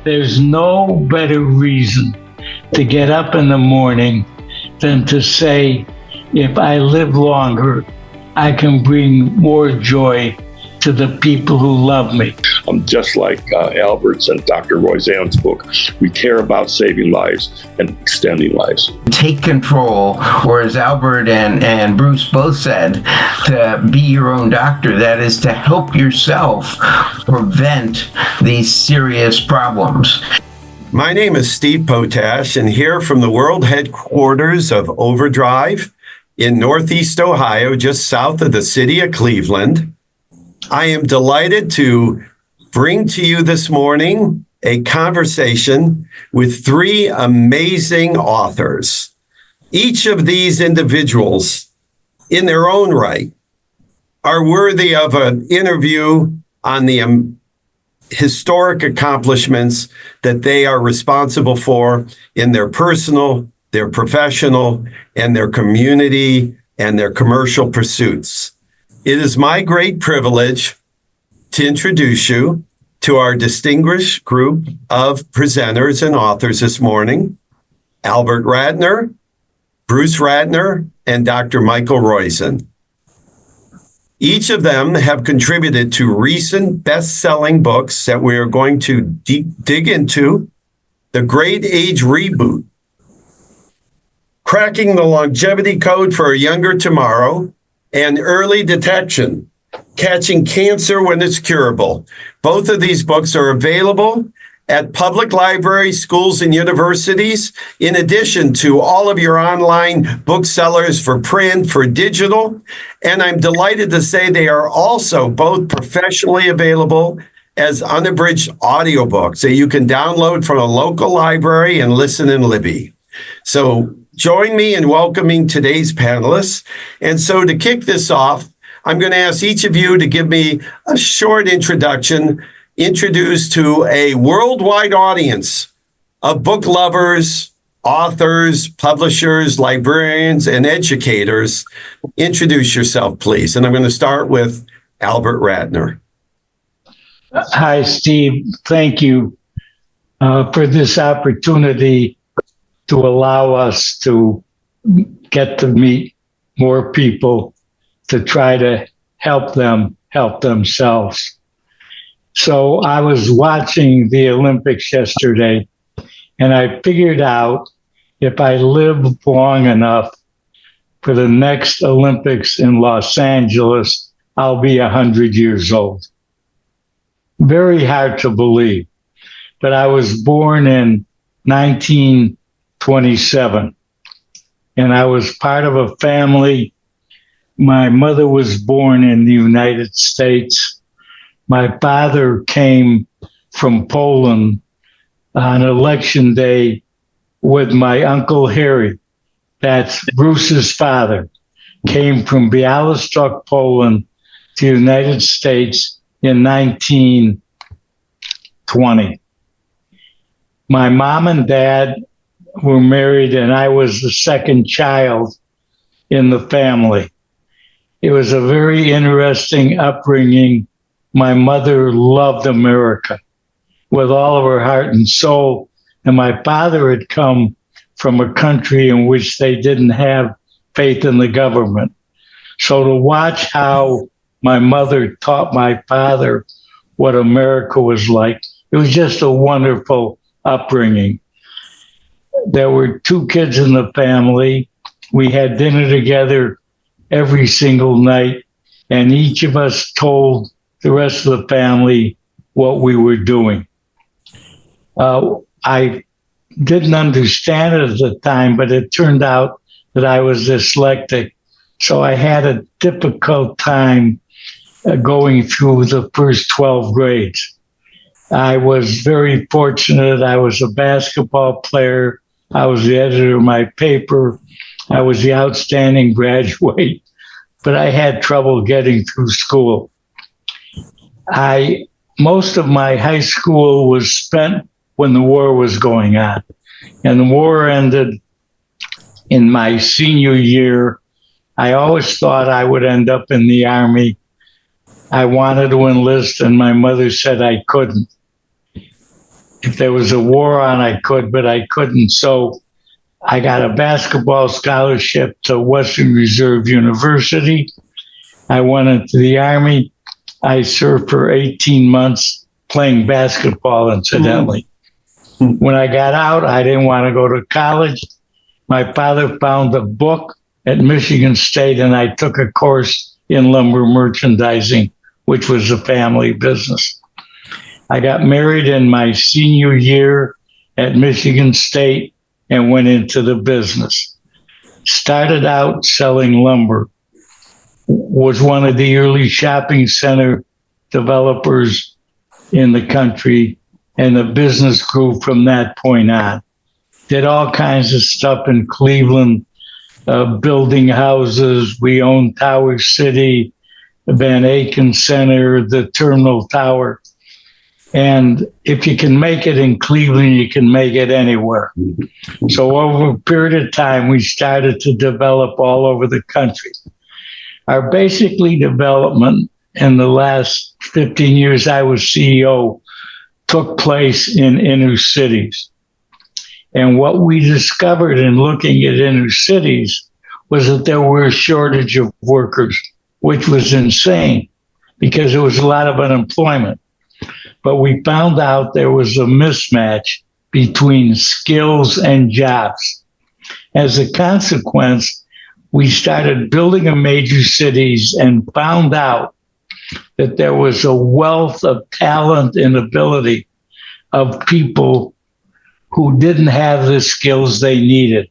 There's no better reason to get up in the morning than to say, if I live longer, I can bring more joy to the people who love me. Just like Albert's and Dr. Royzan's book, we care about saving lives and extending lives. Take control, or as Albert and Bruce both said, to be your own doctor. That is to help yourself prevent these serious problems. My name is Steve Potash, and here from the world headquarters of Overdrive in Northeast Ohio, just south of the city of Cleveland, I am delighted to bring to you this morning a conversation with three amazing authors. Each of these individuals, in their own right, are worthy of an interview on the historic accomplishments that they are responsible for in their personal, their professional, and their community and their commercial pursuits. It is my great privilege to introduce you to our distinguished group of presenters and authors this morning, Albert Ratner, Bruce Ratner, and Dr. Michael Royzan. Each of them have contributed to recent best-selling books that we are going to dig into: The Great Age Reboot, Cracking the Longevity Code for a Younger Tomorrow, and Early Detection, Catching Cancer When It's Curable. Both of these books are available at public libraries, schools, and universities, in addition to all of your online booksellers for print, for digital. And I'm delighted to say they are also both professionally available as unabridged audiobooks that you can download from a local library and listen in Libby. So join me in welcoming today's panelists. And so to kick this off, I'm going to ask each of you to give me a short introduction, introduced to a worldwide audience of book lovers, authors, publishers, librarians, and educators. Introduce yourself, please. And I'm going to start with Albert Ratner. Hi, Steve. Thank you for this opportunity to allow us to get to meet more people to try to help them help themselves. So I was watching the Olympics yesterday, and I figured out if I live long enough for the next Olympics in Los Angeles, I'll be 100 years old. Very hard to believe, but I was born in 1927, and I was part of a family. My mother was born in the United States. My father came from Poland on election day with my Uncle Harry. That's Bruce's father. Came from Białystok, Poland to the United States in 1920. My mom and dad were married, and I was the second child in the family. It was a very interesting upbringing. My mother loved America with all of her heart and soul, and my father had come from a country in which they didn't have faith in the government. So to watch how my mother taught my father what America was like, it was just a wonderful upbringing. There were two kids in the family. We had dinner together every single night, and each of us told the rest of the family what we were doing. I didn't understand it at the time, but it turned out that I was dyslexic, so I had a difficult time going through the first 12 grades. I was very fortunate. I was a basketball player. I was the editor of my paper. I was the outstanding graduate, but I had trouble getting through school. Most of my high school was spent when the war was going on, and the war ended in my senior year. I always thought I would end up in the Army. I wanted to enlist, and my mother said I couldn't. If there was a war on, I could, but I couldn't. So I got a basketball scholarship to Western Reserve University. I went into the Army. I served for 18 months playing basketball, incidentally. When I got out, I didn't want to go to college. My father found a book at Michigan State, and I took a course in lumber merchandising, which was a family business. I got married in my senior year at Michigan State and went into the business. Started out selling lumber, was one of the early shopping center developers in the country, and the business grew from that point on. Did all kinds of stuff in Cleveland, building houses. We owned Tower City, Van Aken Center, the Terminal Tower. And if you can make it in Cleveland, you can make it anywhere. So over a period of time, we started to develop all over the country. Our basically development in the last 15 years I was CEO took place in inner cities. And what we discovered in looking at inner cities was that there were a shortage of workers, which was insane because there was a lot of unemployment. But we found out there was a mismatch between skills and jobs. As a consequence, we started building in major cities and found out that there was a wealth of talent and ability of people who didn't have the skills they needed.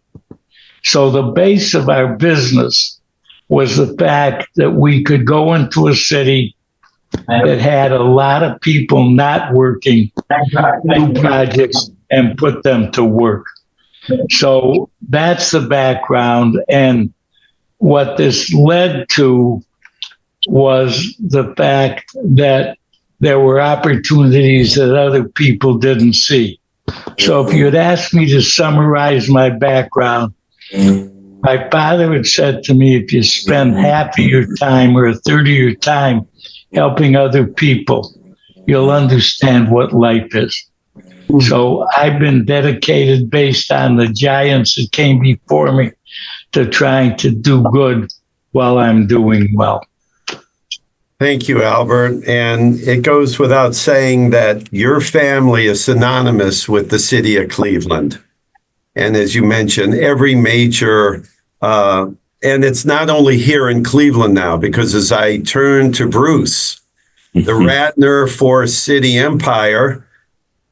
So the base of our business was the fact that we could go into a city that had a lot of people not working, do projects, and put them to work. So that's the background. And what this led to was the fact that there were opportunities that other people didn't see. So if you had asked me to summarize my background, my father had said to me, if you spend half of your time or a third of your time helping other people, you'll understand what life is. So I've been dedicated based on the giants that came before me to trying to do good while I'm doing well. Thank you, Albert. And it goes without saying that your family is synonymous with the city of Cleveland. And as you mentioned, every major, and it's not only here in Cleveland now, because as I turn to Bruce, the Ratner Forest City Empire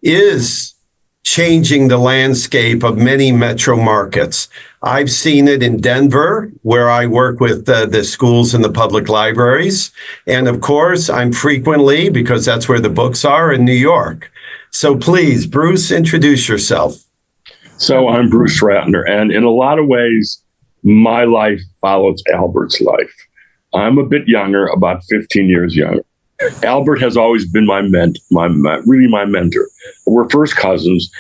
is changing the landscape of many metro markets. I've seen it in Denver, where I work with the schools and the public libraries. And of course, I'm frequently, because that's where the books are, in New York. So please, Bruce, introduce yourself. So I'm Bruce Ratner, and in a lot of ways, my life follows Albert's life. I'm a bit younger, about 15 years younger. Albert has always been my mentor. We're first cousins.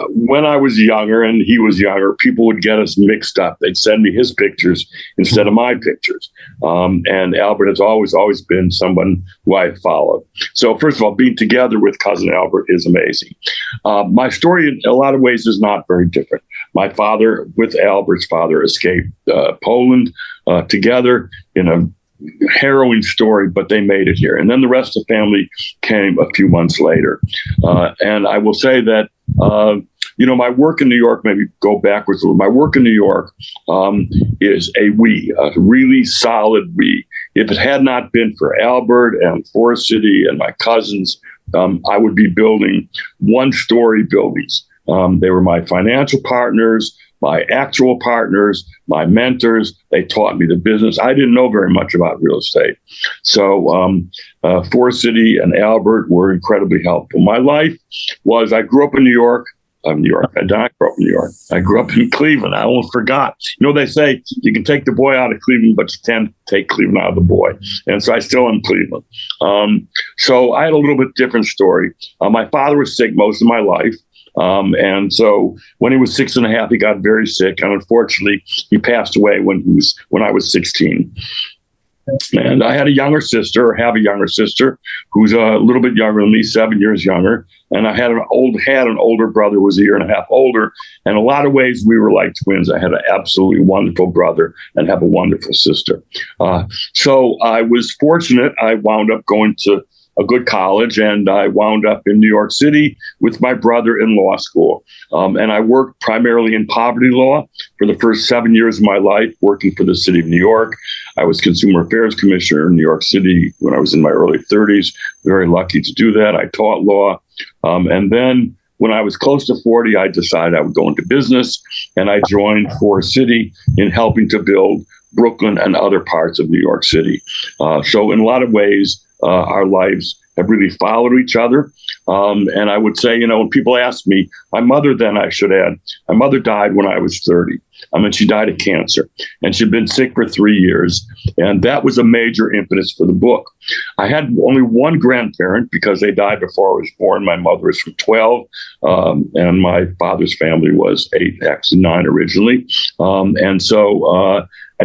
When I was younger and he was younger, people would get us mixed up. They'd send me his pictures instead of my pictures. And Albert has always been someone who I followed. So first of all, being together with cousin Albert is amazing. My story in a lot of ways is not very different. My father, with Albert's father, escaped Poland together in a harrowing story, but they made it here. And then the rest of the family came a few months later. And I will say that, my work in New York, maybe go backwards a little. My work in New York is a really solid we. If it had not been for Albert and Forest City and my cousins, I would be building one-story buildings. They were my financial partners, my actual partners, my mentors. They taught me the business. I didn't know very much about real estate. So Forest City and Albert were incredibly helpful. My life was, I grew up in New York. I did not grow up in New York. I grew up in Cleveland. I almost forgot. They say you can take the boy out of Cleveland, but you can't take Cleveland out of the boy. And so I still am Cleveland. So I had a little bit different story. My father was sick most of my life. And so when he was 6.5, he got very sick. And unfortunately, he passed away when I was 16. And I had a younger sister, or have a younger sister, who's a little bit younger than me, 7 years younger. And I had an older brother who was a year and a half older. And in a lot of ways, we were like twins. I had an absolutely wonderful brother and have a wonderful sister. So I was fortunate. I wound up going to a good college, and I wound up in New York City with my brother in law school. And I worked primarily in poverty law for the first 7 years of my life, working for the city of New York. I was Consumer Affairs Commissioner in New York City when I was in my early 30s. Very lucky to do that. I taught law. And then when I was close to 40, I decided I would go into business, and I joined Forest City in helping to build Brooklyn and other parts of New York City. So in a lot of ways, our lives have really followed each other. And I would say, when people ask me, my mother died when I was 30. She died of cancer, and she'd been sick for 3 years. And that was a major impetus for the book. I had only one grandparent because they died before I was born. My mother was from 12, and my father's family was 8, actually 9 originally. And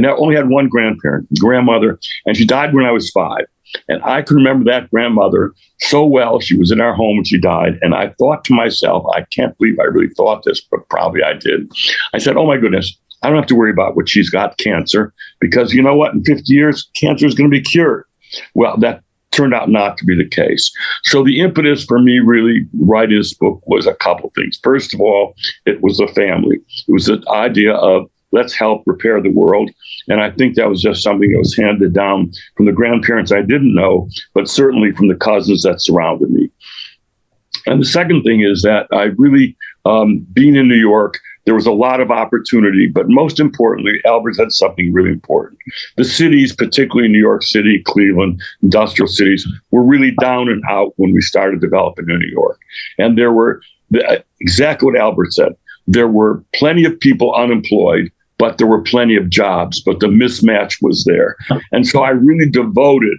I only had one grandmother, and she died when I was 5. And I can remember that grandmother so well. She was in our home when she died. And I thought to myself, I can't believe I really thought this, but probably I did. I said, oh my goodness, I don't have to worry about what she's got, cancer, because you know what? In 50 years, cancer is going to be cured. Well, that turned out not to be the case. So the impetus for me really writing this book was a couple things. First of all, it was the family. It was the idea of let's help repair the world. And I think that was just something that was handed down from the grandparents I didn't know, but certainly from the cousins that surrounded me. And the second thing is that I really, being in New York, there was a lot of opportunity, but most importantly, Albert had something really important. The cities, particularly New York City, Cleveland, industrial cities, were really down and out when we started developing in New York. And there were, exactly what Albert said, there were plenty of people unemployed, but there were plenty of jobs, but the mismatch was there. And so I really devoted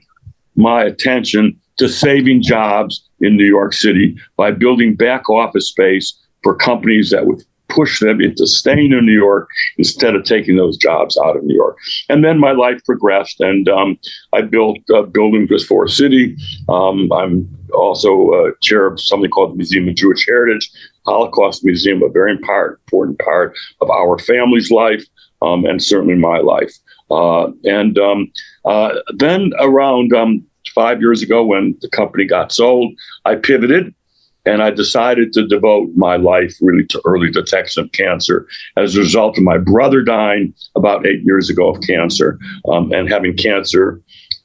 my attention to saving jobs in New York City by building back office space for companies that would push them into staying in New York instead of taking those jobs out of New York. And then my life progressed, and I built buildings with Forest City. I'm also chair of something called the Museum of Jewish Heritage, Holocaust Museum, a very important part of our family's life, and certainly my life. Then around 5 years ago, when the company got sold, I pivoted, and I decided to devote my life really to early detection of cancer as a result of my brother dying about 8 years ago of cancer, and having cancer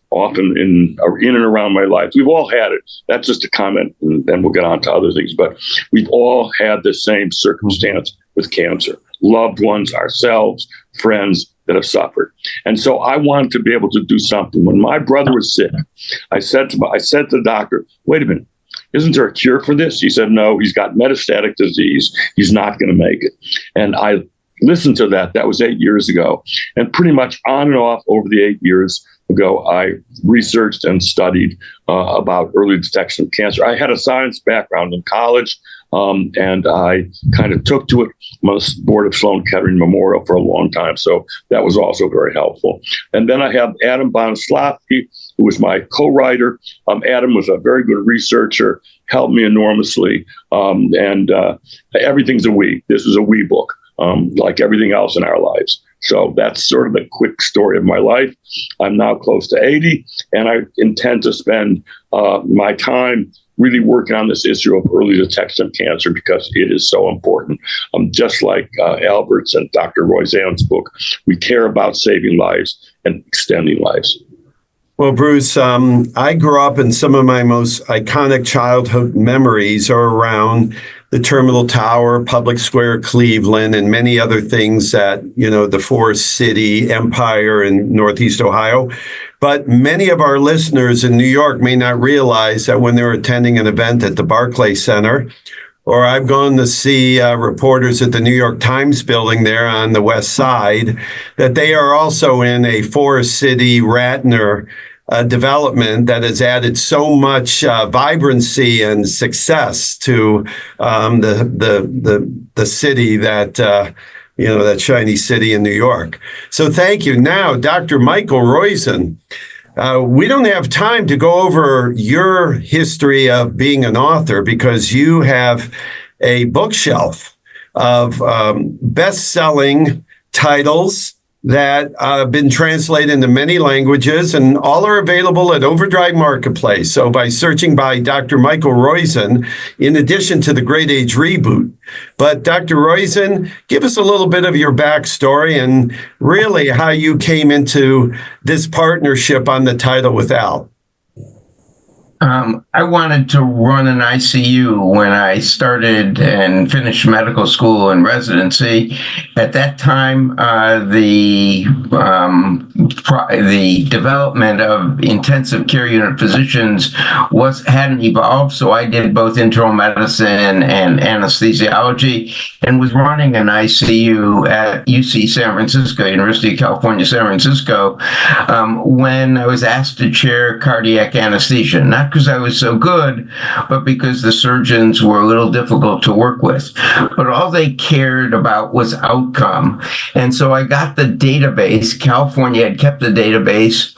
often in and around my life. We've all had it. That's just a comment, and then we'll get on to other things. But we've all had the same circumstance with cancer. Loved ones, ourselves, friends that have suffered. And so I wanted to be able to do something. When my brother was sick, I said to the doctor, wait a minute, isn't there a cure for this? He said, no, he's got metastatic disease. He's not going to make it. And I listened to that. That was 8 years ago. And pretty much on and off over the 8 years ago, I researched and studied about early detection of cancer. I had a science background in college, and I kind of took to it. I'm on the board of Sloan Kettering Memorial for a long time, so that was also very helpful. And then I have Adam Bonislavsky, who was my co-writer. Adam was a very good researcher, helped me enormously, and everything's a we. This is a we book, like everything else in our lives. So that's sort of the quick story of my life. I'm now close to 80, and I intend to spend my time really working on this issue of early detection of cancer because it is so important. Just like Albert's and Dr. Royzan's book, we care about saving lives and extending lives. Well, Bruce, I grew up, and some of my most iconic childhood memories are around the Terminal Tower, Public Square, Cleveland, and many other things that, the Forest City Empire in Northeast Ohio. But many of our listeners in New York may not realize that when they're attending an event at the Barclays Center, or I've gone to see reporters at the New York Times building there on the West Side, that they are also in a Forest City Ratner development that has added so much vibrancy and success to the city that that shiny city in New York. So thank you. Now, Dr. Michael Roizen, We don't have time to go over your history of being an author because you have a bookshelf of best-selling titles that have been translated into many languages, and all are available at Overdrive Marketplace. So by searching by Dr. Michael Roizen, in addition to The Great Age Reboot. But Dr. Roizen, give us a little bit of your backstory and really how you came into this partnership on the title with Al. I wanted to run an ICU when I started and finished medical school and residency. At that time, the development of intensive care unit physicians hadn't evolved, so I did both internal medicine and anesthesiology, and was running an ICU at UC San Francisco, University of California, San Francisco, when I was asked to chair cardiac anesthesia. Not because I was so good, but because the surgeons were a little difficult to work with. But all they cared about was outcome. And so I got the database. California had kept the database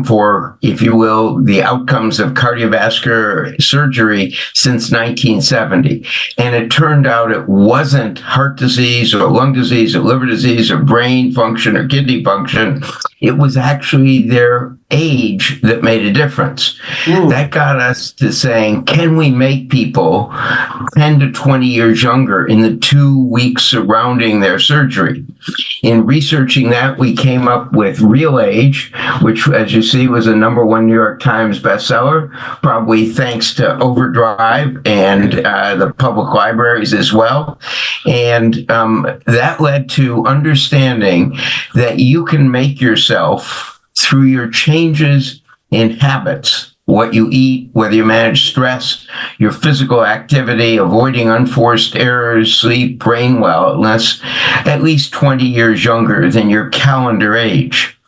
for, if you will, the outcomes of cardiovascular surgery since 1970. And it turned out it wasn't heart disease or lung disease or liver disease or brain function or kidney function. It was actually their age that made a difference. That got us to saying, can we make people 10 to 20 years younger in the 2 weeks surrounding their surgery? In researching that, we came up with Real Age, which, as you see, was a #1 New York Times bestseller, probably thanks to Overdrive and the public libraries as well. And that led to understanding that you can make yourself, through your changes in habits, what you eat, whether you manage stress, your physical activity, avoiding unforced errors, sleep, brain wellness, at least 20 years younger than your calendar age.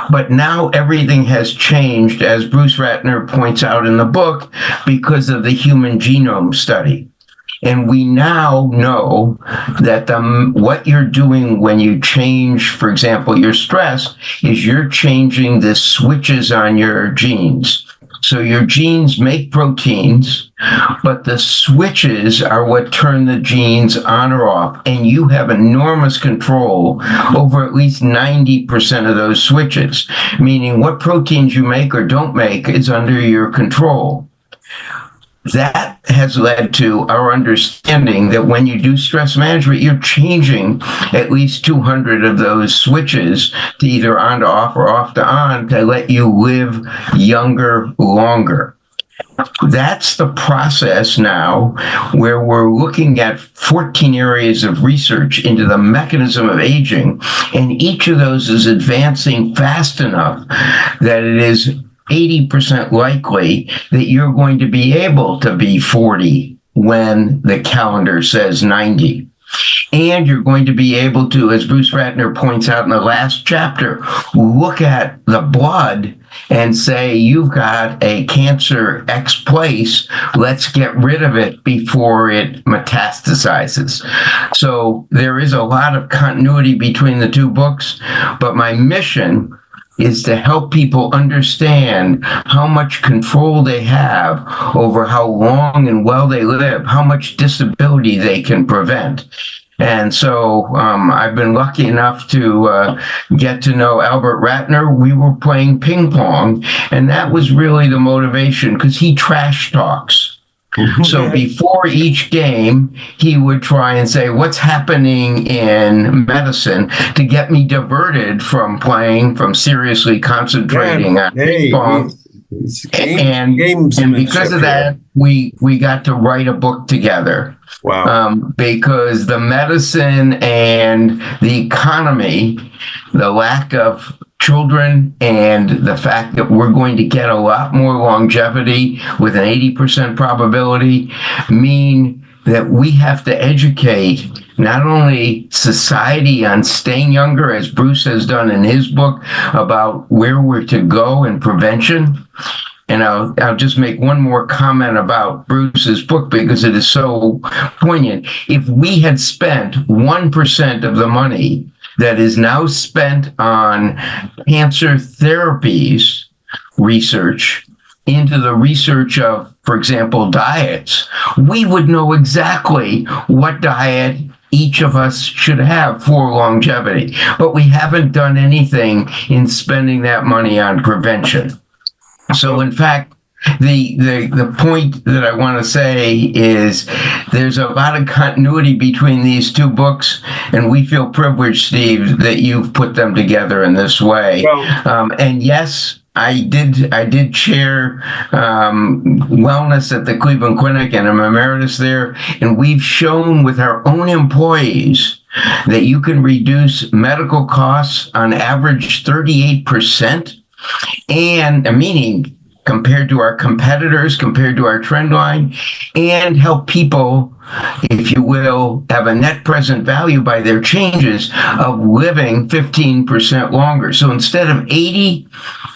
But now everything has changed, as Bruce Ratner points out in the book, because of the Human Genome Study. And we now know that what you're doing when you change, for example, your stress, is you're changing the switches on your genes. So your genes make proteins, but the switches are what turn the genes on or off. And you have enormous control over at least 90% of those switches, meaning what proteins you make or don't make is under your control. That has led to our understanding that when you do stress management, you're changing at least 200 of those switches to either on to off or off to on to let you live younger, longer. That's the process now where we're looking at 14 areas of research into the mechanism of aging, and each of those is advancing fast enough that it is 80% likely that you're going to be able to be 40 when the calendar says 90. And you're going to be able to, as Bruce Ratner points out in the last chapter, look at the blood and say, you've got a cancer X place, let's get rid of it before it metastasizes. So there is a lot of continuity between the two books, but my mission is to help people understand how much control they have over how long and well they live, how much disability they can prevent. And so I've been lucky enough to get to know Albert Ratner. We were playing ping pong, and that was really the motivation, because he trash talks. So before each game, he would try and say, what's happening in medicine, to get me diverted from playing, from seriously concentrating on ping pong. And because of that, we got to write a book together. Wow. Because the medicine and the economy, the lack of children, and the fact that we're going to get a lot more longevity with an 80% probability, mean that we have to educate not only society on staying younger, as Bruce has done in his book, about where we're to go in prevention. And I'll just make one more comment about Bruce's book, because it is so poignant. If we had spent 1% of the money that is now spent on cancer therapies research into the research of, for example, diets, we would know exactly what diet each of us should have for longevity. But we haven't done anything in spending that money on prevention. So, in fact, the point that I want to say is there's a lot of continuity between these two books, and we feel privileged, Steve, that you've put them together in this way. And yes, I did chair wellness at the Cleveland Clinic, and I'm emeritus there. And we've shown with our own employees that you can reduce medical costs on average 38%, and meaning compared to our competitors, compared to our trend line, and help people, if you will, have a net present value by their changes of living 15% longer. So instead of 80,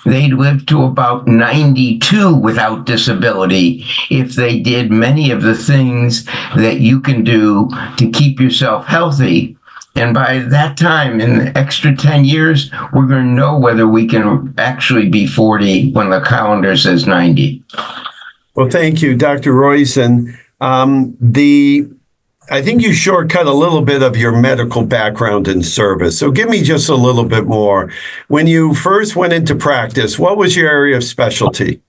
they'd live to about 92 without disability if they did many of the things that you can do to keep yourself healthy. And by that time, in the extra 10 years, we're going to know whether we can actually be 40 when the calendar says 90. Well, thank you, Dr. Roizen. I think you shortcut a little bit of your medical background and service. So give me just a little bit more. When you first went into practice, what was your area of specialty?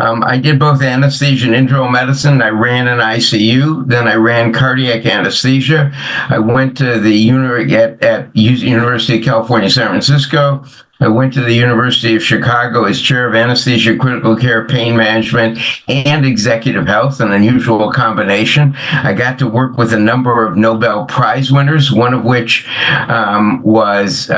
I did both anesthesia and internal medicine. I ran an ICU. Then I ran cardiac anesthesia. I went to the University of California, San Francisco. I went to the University of Chicago as chair of anesthesia, critical care, pain management, and executive health, an unusual combination. I got to work with a number of Nobel Prize winners, one of which was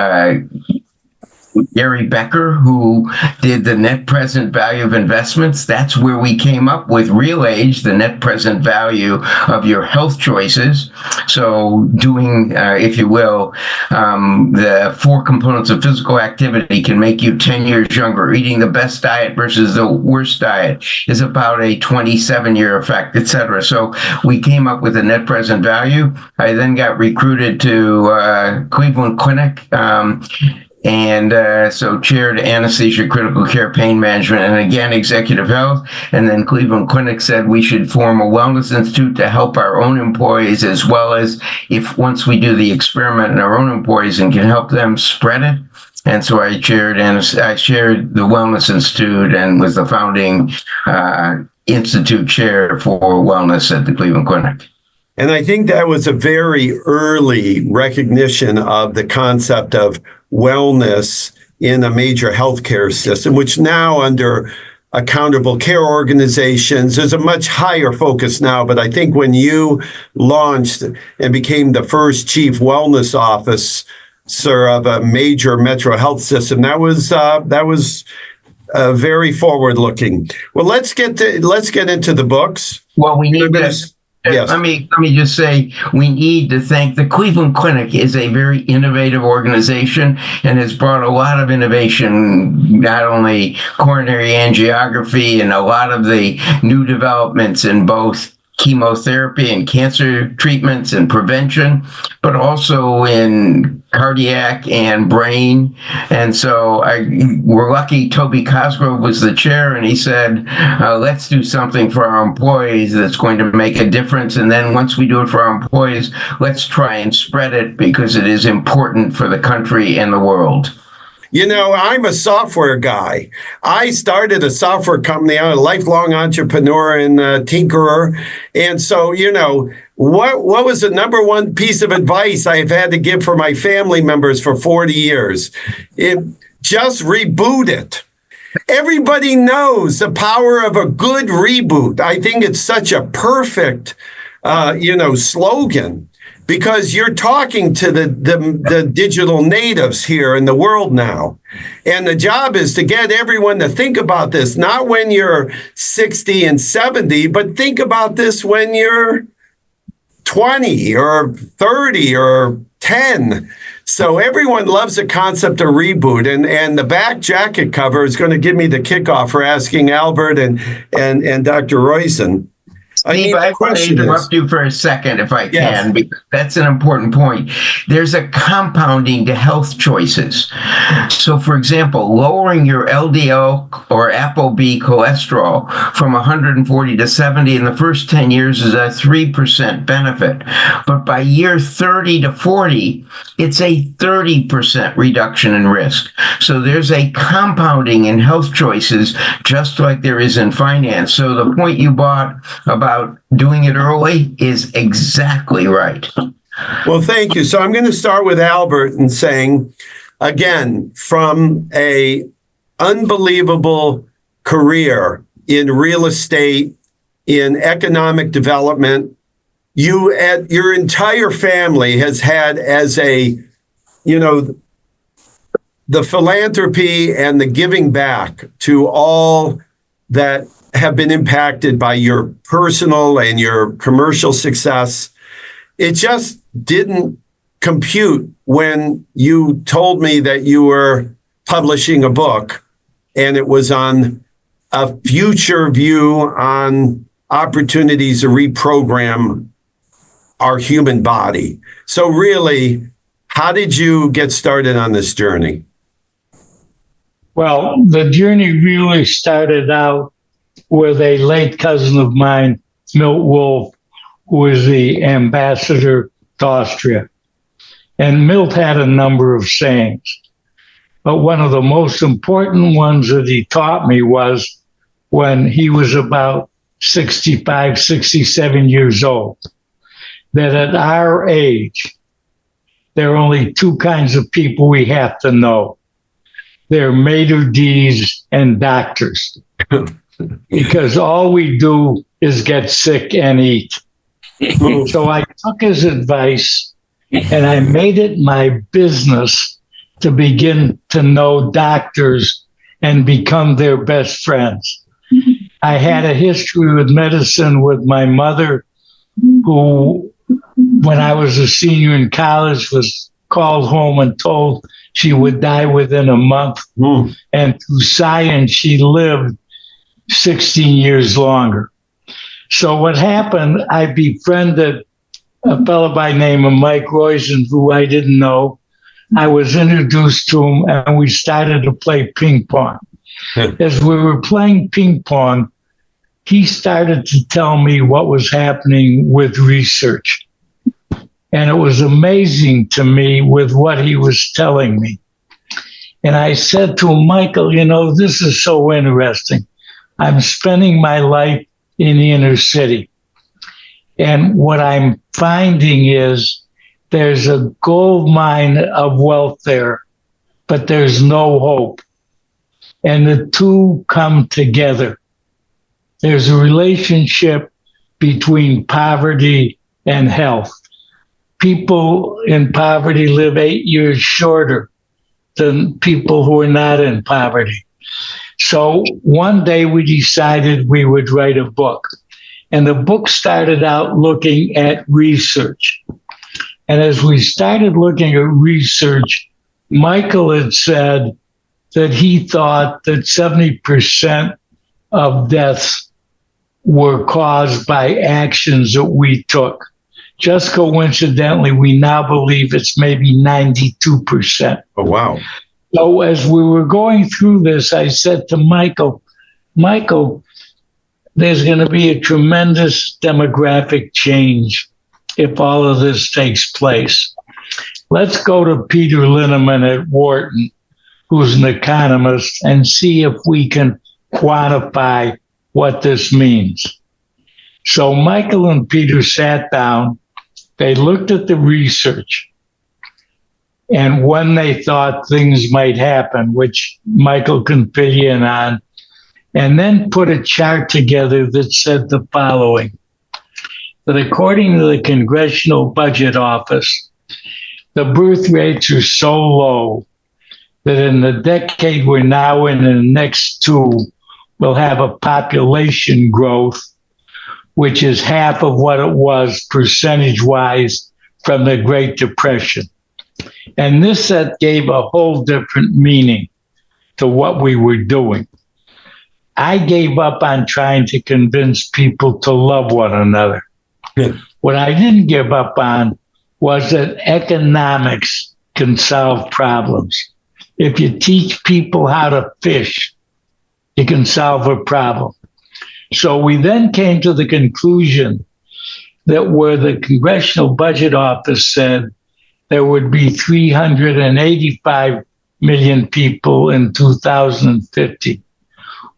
Gary Becker, who did the net present value of investments. That's where we came up with real age, the net present value of your health choices. So doing, if you will, the 4 components of physical activity can make you 10 years younger. Eating the best diet versus the worst diet is about a 27-year effect, etc. So we came up with a net present value. I then got recruited to Cleveland Clinic, and so chaired anesthesia, critical care, pain management, and again, executive health. And then Cleveland Clinic said we should form a wellness institute to help our own employees, as well as if once we do the experiment in our own employees and can help them spread it. And so I chaired the Wellness Institute and was the founding institute chair for wellness at the Cleveland Clinic. And I think that was a very early recognition of the concept of wellness in a major healthcare system, which now under accountable care organizations, there's a much higher focus now. But I think when you launched and became the first chief wellness officer of a major metro health system, that was very forward looking. Well, let's get into the books. Well, we need this. Yes. Let me just say, we need to thank the Cleveland Clinic is a very innovative organization and has brought a lot of innovation, not only coronary angiography and a lot of the new developments in both chemotherapy and cancer treatments and prevention, but also in cardiac and brain. And so we're lucky Toby Cosgrove was the chair, and he said, let's do something for our employees that's going to make a difference. And then once we do it for our employees, let's try and spread it because it is important for the country and the world. You know, I'm a software guy. I started a software company. I'm a lifelong entrepreneur and tinkerer. And so, you know, what was the number one piece of advice I've had to give for my family members for 40 years? Just reboot it. Everybody knows the power of a good reboot. I think it's such a perfect, slogan. Because you're talking to the digital natives here in the world now. And the job is to get everyone to think about this, not when you're 60 and 70, but think about this when you're 20 or 30 or 10. So everyone loves the concept of reboot. And the back jacket cover is going to give me the kickoff for asking Albert and Dr. Roizen. I Steve, mean, I the want to question interrupt is, you for a second if I yes, can, because that's an important point. There's a compounding to health choices. So, for example, lowering your LDL or ApoB cholesterol from 140 to 70 in the first 10 years is a 3% benefit. But by year 30 to 40, it's a 30% reduction in risk. So there's a compounding in health choices, just like there is in finance. So the point you brought about doing it early is exactly right. well, thank you. So I'm going to start with Albert and saying, again, from a unbelievable career in real estate, in economic development, your entire family has had as a, the philanthropy and the giving back to all that have been impacted by your personal and your commercial success. It just didn't compute when you told me that you were publishing a book and it was on a future view on opportunities to reprogram our human body. So really, how did you get started on this journey? Well, the journey really started out with a late cousin of mine, Milt Wolf, who was the ambassador to Austria. And Milt had a number of sayings. But one of the most important ones that he taught me was when he was about 65, 67 years old, that at our age, there are only two kinds of people we have to know. They're maitre d's and doctors, because all we do is get sick and eat. So I took his advice and I made it my business to begin to know doctors and become their best friends. I had a history with medicine with my mother, who, when I was a senior in college, was called home and told she would die within a month. And through science, she lived 16 years longer. So what happened, I befriended a fellow by the name of Mike Roizen, who I didn't know. I was introduced to him, and we started to play ping pong. As we were playing ping pong, he started to tell me what was happening with research. And it was amazing to me with what he was telling me. And I said to him, Michael, this is so interesting. I'm spending my life in the inner city. And what I'm finding is there's a gold mine of wealth there, but there's no hope. And the two come together. There's a relationship between poverty and health. People in poverty live 8 years shorter than people who are not in poverty. So one day we decided we would write a book. And the book started out looking at research. And as we started looking at research, Michael had said that he thought that 70% of deaths were caused by actions that we took. Just coincidentally, we now believe it's maybe 92%. Oh, wow. So as we were going through this, I said to Michael, there's going to be a tremendous demographic change if all of this takes place. Let's go to Peter Linneman at Wharton, who's an economist, and see if we can quantify what this means. So Michael and Peter sat down. They looked at the research and when they thought things might happen, which Michael can fill you in on, and then put a chart together that said the following: that according to the Congressional Budget Office, the birth rates are so low that in the decade we're now in, the next two, we'll have a population growth which is half of what it was percentage-wise from the Great Depression. And this set gave a whole different meaning to what we were doing. I gave up on trying to convince people to love one another. What I didn't give up on was that economics can solve problems. If you teach people how to fish, you can solve a problem. So we then came to the conclusion that where the Congressional Budget Office said there would be 385 million people in 2050,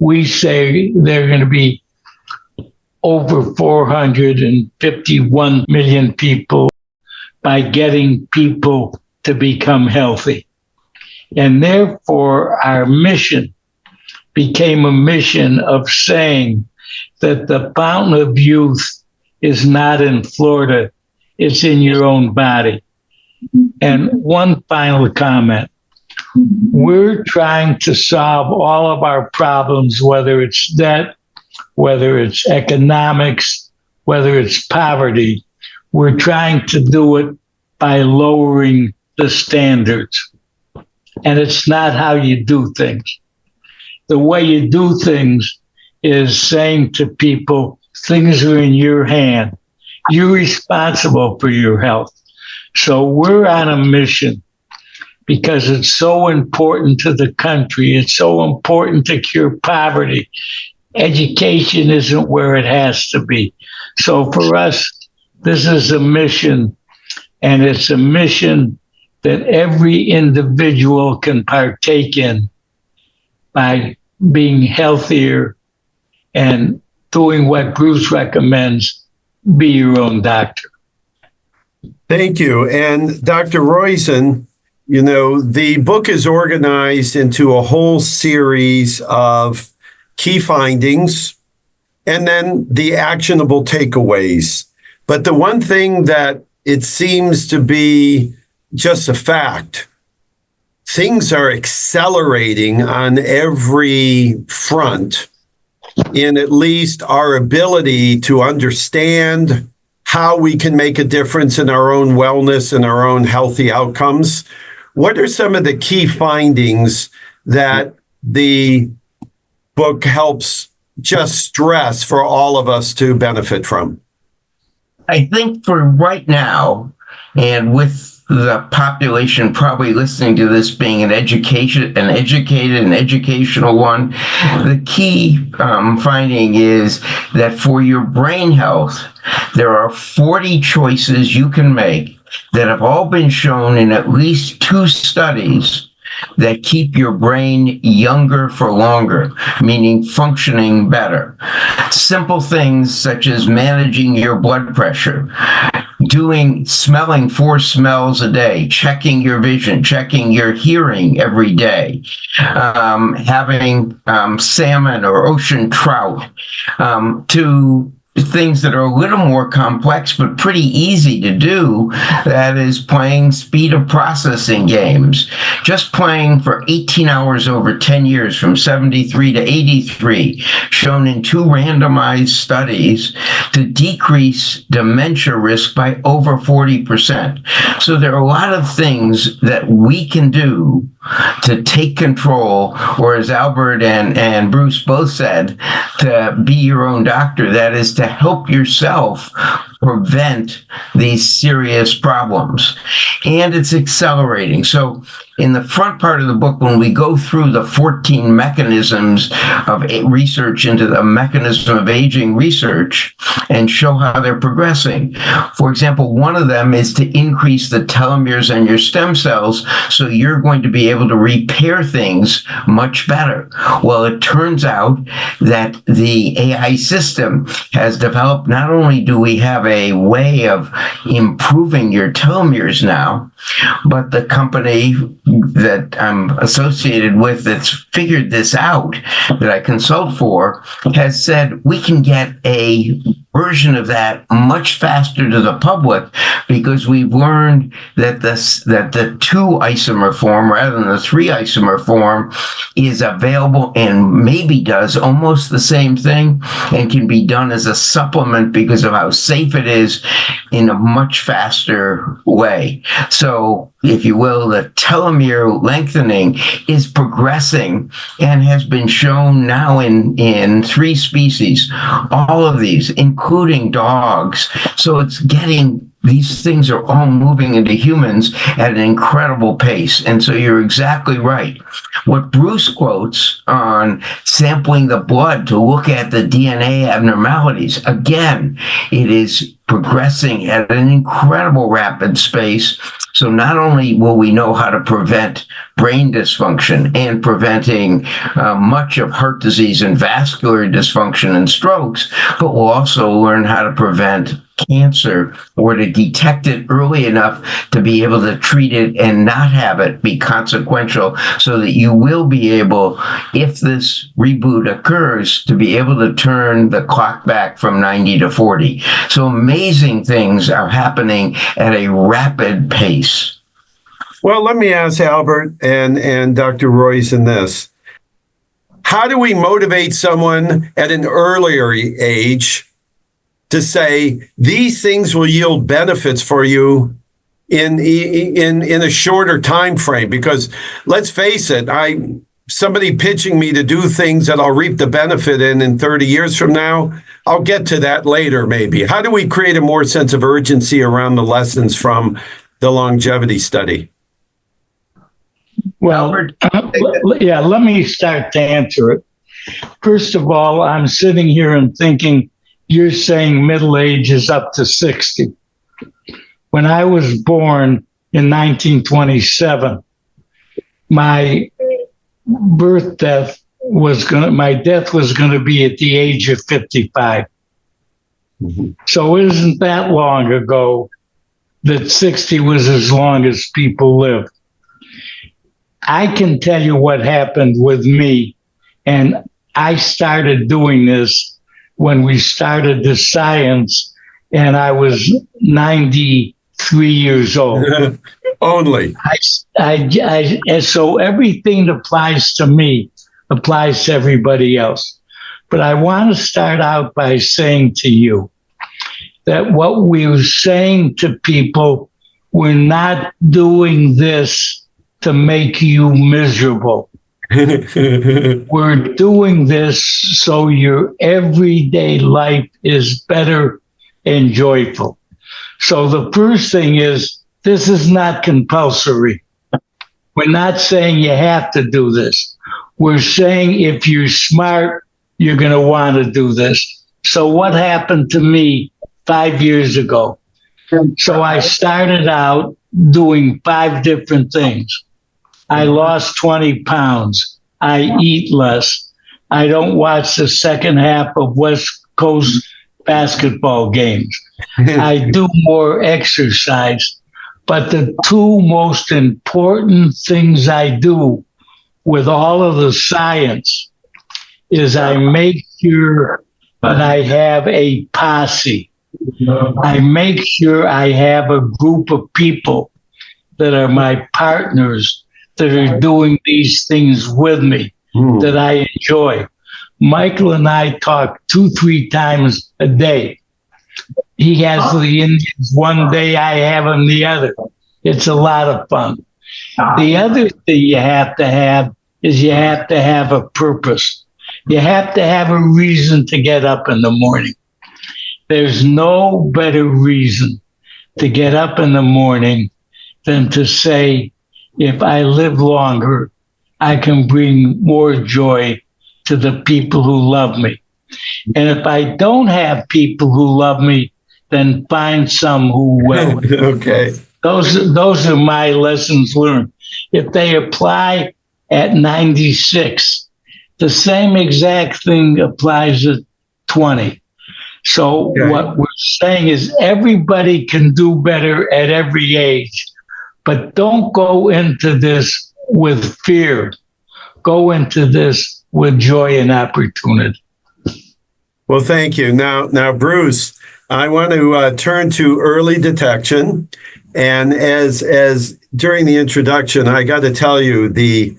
we say there are going to be over 451 million people by getting people to become healthy. And therefore, our mission became a mission of saying that the fountain of youth is not in Florida, it's in your own body. And one final comment. We're trying to solve all of our problems, whether it's debt, whether it's economics, whether it's poverty. We're trying to do it by lowering the standards. And it's not how you do things. The way you do things is saying to people, things are in your hand. You're responsible for your health. So we're on a mission because it's so important to the country. It's so important to cure poverty. Education isn't where it has to be. So for us, this is a mission, and it's a mission that every individual can partake in by being healthier and doing what Bruce recommends, be your own doctor. Thank you. And Dr. Roizen, the book is organized into a whole series of key findings and then the actionable takeaways. But the one thing that it seems to be just a fact, things are accelerating on every front in at least our ability to understand how we can make a difference in our own wellness and our own healthy outcomes. What are some of the key findings that the book helps just stress for all of us to benefit from? I think for right now, and with the population probably listening to this being an educated and educational one, the key finding is that for your brain health, there are 40 choices you can make that have all been shown in at least 2 studies that keep your brain younger for longer, meaning functioning better. Simple things such as managing your blood pressure, smelling 4 smells a day, checking your vision, checking your hearing every day, having salmon or ocean trout, to things that are a little more complex but pretty easy to do. That is playing speed of processing games. Just playing for 18 hours over 10 years from 73 to 83, shown in 2 randomized studies to decrease dementia risk by over 40%. So there are a lot of things that we can do to take control, or as Albert and Bruce both said, to be your own doctor. That is to help yourself prevent these serious problems. And it's accelerating. So in the front part of the book, when we go through the 14 mechanisms of research into the mechanism of aging research and show how they're progressing. For example, one of them is to increase the telomeres in your stem cells, so you're going to be able to repair things much better. Well, it turns out that the AI system has developed, not only do we have a way of improving your telomeres now, but the company that I'm associated with that's figured this out, that I consult for, has said we can get a version of that much faster to the public, because we've learned that the 2 isomer form rather than the 3 isomer form is available and maybe does almost the same thing and can be done as a supplement because of how safe it is in a much faster way. So, if you will, the telomere lengthening is progressing and has been shown now in 3 species, all of these, including dogs. So these things are all moving into humans at an incredible pace. And so you're exactly right. What Bruce quotes on sampling the blood to look at the DNA abnormalities, again, it is progressing at an incredible rapid pace. So not only will we know how to prevent brain dysfunction and preventing much of heart disease and vascular dysfunction and strokes, but we'll also learn how to prevent cancer or to detect it early enough to be able to treat it and not have it be consequential, so that you will be able, if this reboot occurs, to be able to turn the clock back from 90 to 40. So amazing things are happening at a rapid pace. Well, let me ask Albert and Dr. Roizen this. How do we motivate someone at an earlier age to say these things will yield benefits for you in a shorter time frame? Because let's face it, somebody pitching me to do things that I'll reap the benefit in 30 years from now, I'll get to that later maybe. How do we create a more sense of urgency around the lessons from the longevity study? Well, let me start to answer it. First of all, I'm sitting here and thinking, you're saying middle age is up to 60. When I was born in 1927, my death was going to be at the age of 55. Mm-hmm. So it isn't that long ago that 60 was as long as people lived. I can tell you what happened with me, and I started doing this when we started the science, and I was 93 years old. Only. So everything that applies to me applies to everybody else. But I want to start out by saying to you that what we're saying to people, we're not doing this to make you miserable. We're doing this so your everyday life is better and joyful. So the first thing is, this is not compulsory. We're not saying you have to do this. We're saying if you're smart, you're going to want to do this. So what happened to me 5 years ago? So I started out doing 5 different things. I lost 20 pounds. I eat less. I don't watch the second half of West Coast basketball games. I do more exercise. But the 2 most important things I do with all of the science is I make sure that I have a posse. I make sure I have a group of people that are my partners that are doing these things with me, that I enjoy. Michael and I talk 2-3 times a day. He has the Indians one day, I have them the other. It's a lot of fun. The other thing you have to have is you have to have a purpose. You have to have a reason to get up in the morning. There's no better reason to get up in the morning than to say, if I live longer, I can bring more joy to the people who love me. And if I don't have people who love me, then find some who will. Okay. Those are my lessons learned. If they apply at 96, the same exact thing applies at 20. So what we're saying is everybody can do better at every age. But don't go into this with fear. Go into this with joy and opportunity. Well, thank you. Now, Bruce, I want to turn to early detection, and as during the introduction, I got to tell you the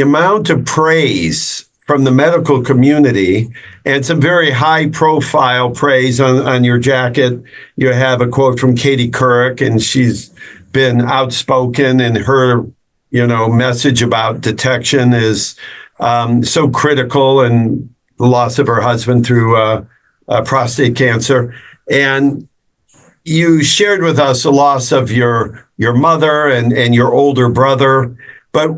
amount of praise from the medical community and some very high profile praise on your jacket. You have a quote from Katie Couric, and she's been outspoken in her, message about detection is so critical, and the loss of her husband through prostate cancer. And you shared with us the loss of your mother and your older brother. But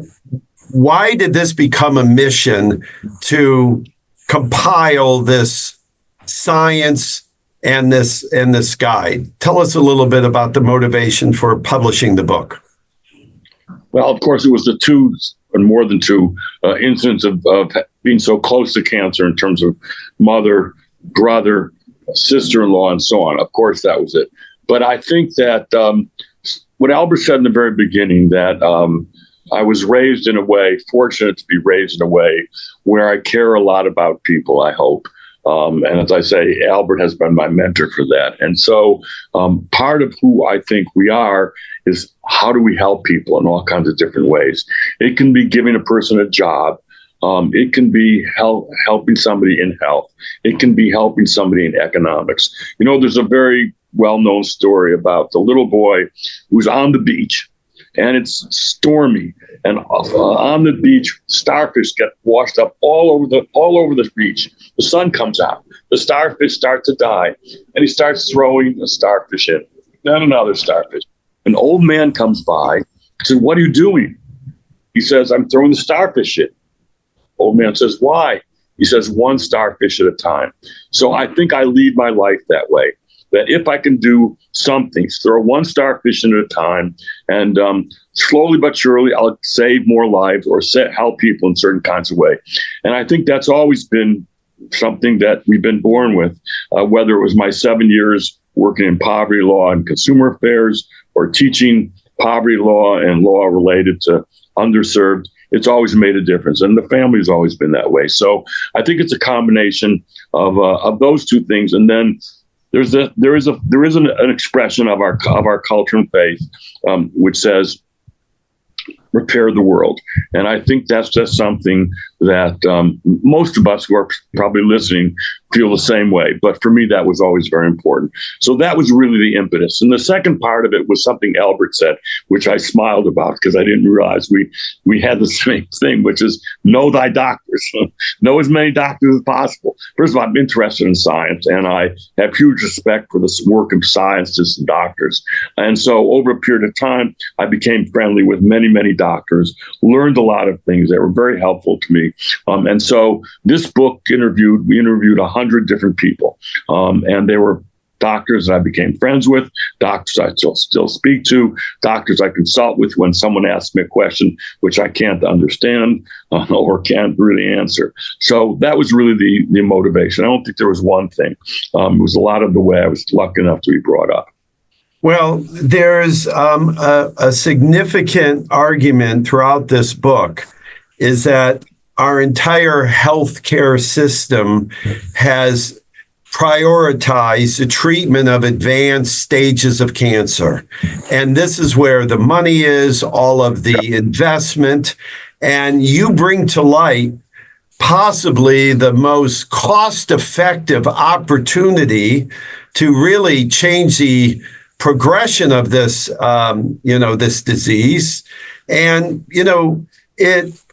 why did this become a mission to compile this science and this guide? Tell us a little bit about the motivation for publishing the book. Well, of course, it was the two, and more than two, incidents of being so close to cancer in terms of mother, brother, sister-in-law, and so on. Of course, that was it. But I think that what Albert said in the very beginning, that I was raised in a way, fortunate to be raised in a way where I care a lot about people, I hope. And as I say, Albert has been my mentor for that. And so part of who I think we are is how do we help people in all kinds of different ways. It can be giving a person a job. It can be helping somebody in health. It can be helping somebody in economics. There's a very well-known story about the little boy who's on the beach, and it's stormy. And on the beach, starfish get washed up all over the beach. The sun comes out. The starfish start to die, and he starts throwing a starfish in, then another starfish. An old man comes by and says, "What are you doing?" He says, "I'm throwing the starfish in." Old man says, "Why?" He says, "One starfish at a time." So I think I lead my life that way, that if I can do something, throw one starfish in at a time, and slowly but surely I'll save more lives or help people in certain kinds of way. And I think that's always been something that we've been born with, whether it was my 7 years working in poverty law and consumer affairs or teaching poverty law and law related to underserved. It's always made a difference, and the family's always been that way. So I think it's a combination of those two things, and then there is an expression of our culture and faith, which says, "Repair the world," and I think that's just something that most of us who are probably listening feel the same way. But for me, that was always very important. So that was really the impetus. And the second part of it was something Albert said, which I smiled about because I didn't realize we had the same thing, which is know thy doctors, know as many doctors as possible. First of all, I'm interested in science, and I have huge respect for the work of scientists and doctors. And so over a period of time, I became friendly with many, many doctors, learned a lot of things that were very helpful to me. And so this book we interviewed 100 different people, and they were doctors that I became friends with, doctors I still speak to, doctors I consult with when someone asks me a question which I can't understand or can't really answer. So that was really the motivation. I don't think there was one thing. It was a lot of the way I was lucky enough to be brought up. Well, there's a significant argument throughout this book is that our entire healthcare system has prioritized the treatment of advanced stages of cancer. And this is where the money is, all of the investment, and you bring to light possibly the most cost-effective opportunity to really change the progression of this, this disease. And,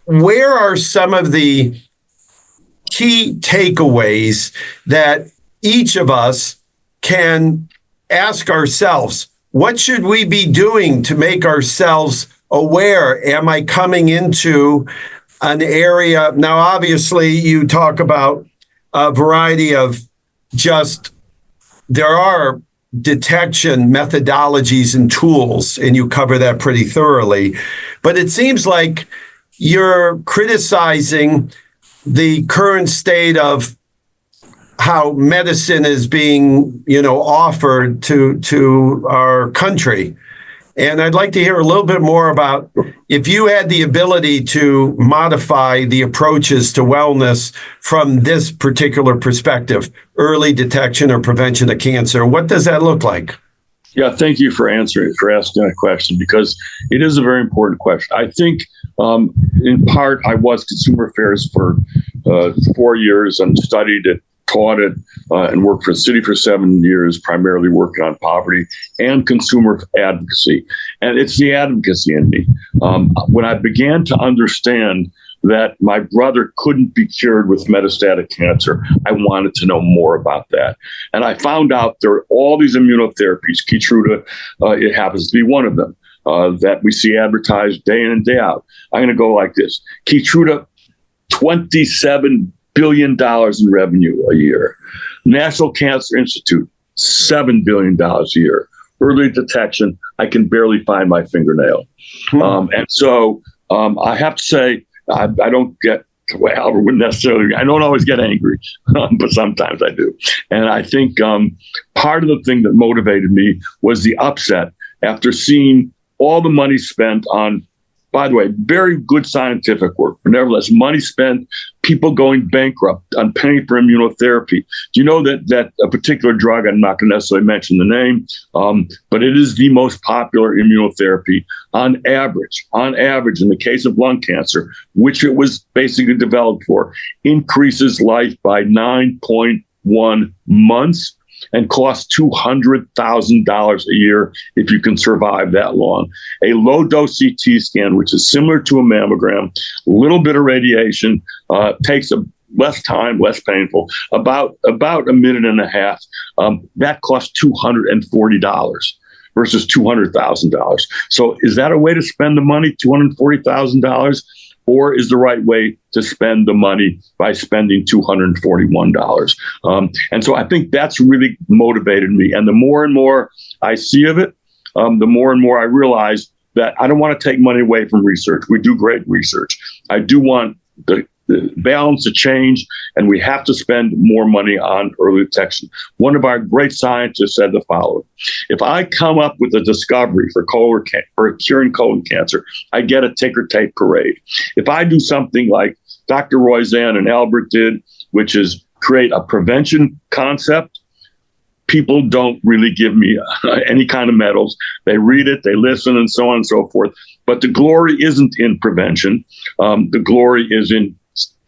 where are some of the key takeaways that each of us can ask ourselves? What should we be doing to make ourselves aware? Am I coming into an area? Now, obviously, you talk about a variety of there are detection methodologies and tools, and you cover that pretty thoroughly. But it seems like you're criticizing the current state of how medicine is being, offered to our country. And I'd like to hear a little bit more about if you had the ability to modify the approaches to wellness from this particular perspective, early detection or prevention of cancer, what does that look like? Yeah, thank you for asking that question, because it is a very important question. I think, in part, I was consumer affairs for 4 years and studied it, taught it, and worked for the city for 7 years, primarily working on poverty and consumer advocacy. And it's the advocacy in me. When I began to understand that my brother couldn't be cured with metastatic cancer, I wanted to know more about that. And I found out there are all these immunotherapies. Keytruda, it happens to be one of them, that we see advertised day in and day out. I'm going to go like this. Keytruda, $27 billion in revenue a year. National Cancer Institute, $7 billion a year. Early detection, I can barely find my fingernail. And so I have to say, I don't get, well, Albert wouldn't necessarily, I don't always get angry, but sometimes I do. And I think part of the thing that motivated me was the upset after seeing all the money spent on, by the way, very good scientific work, but nevertheless, money spent, people going bankrupt on paying for immunotherapy. Do you know that a particular drug, I'm not going to necessarily mention the name, but it is the most popular immunotherapy on average, in the case of lung cancer, which it was basically developed for, increases life by 9.1 months and costs $200,000 a year if you can survive that long. A low-dose CT scan, which is similar to a mammogram, a little bit of radiation, takes less time, less painful, about a minute and a half. That costs $240 versus $200,000. So is that a way to spend the money, $240,000? Or is the right way to spend the money by spending $241? And so I think that's really motivated me. And the more and more I see of it, the more and more I realize that I don't want to take money away from research. We do great research. I do want the balance to change, and we have to spend more money on early detection. One of our great scientists said the following: if I come up with a discovery for curing colon cancer, I get a ticker tape parade. If I do something like Dr. Roizen and Albert did, which is create a prevention concept, people don't really give me any kind of medals. They read it, they listen, and so on and so forth. But the glory isn't in prevention. The glory is in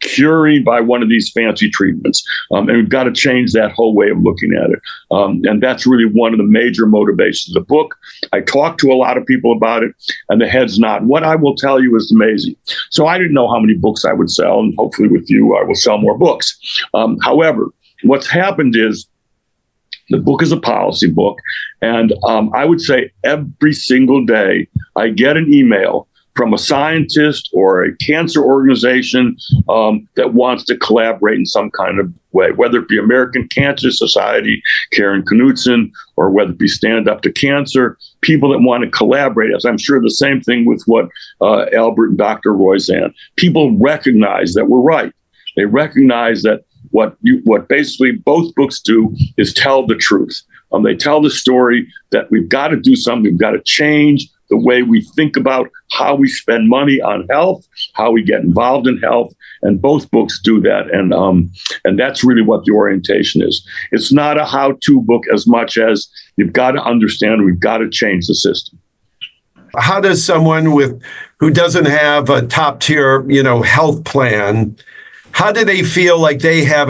curing by one of these fancy treatments. And we've got to change that whole way of looking at it. And that's really one of the major motivations of the book. I talked to a lot of people about it, and the heads nod. What I will tell you is amazing. So I didn't know how many books I would sell, and hopefully with you, I will sell more books. However, what's happened is the book is a policy book, and I would say every single day I get an email from a scientist or a cancer organization that wants to collaborate in some kind of way, whether it be American Cancer Society, Karen Knudsen, or whether it be Stand Up to Cancer, people that want to collaborate. As I'm sure the same thing with what Albert and Dr. Roizen. People recognize that we're right. They recognize that what basically both books do is tell the truth. They tell the story that we've got to do something, we've got to change the way we think about how we spend money on health, how we get involved in health, and both books do that. And that's really what the orientation is. It's not a how-to book as much as you've got to understand we've got to change the system. How does someone who doesn't have a top-tier, health plan, how do they feel like they have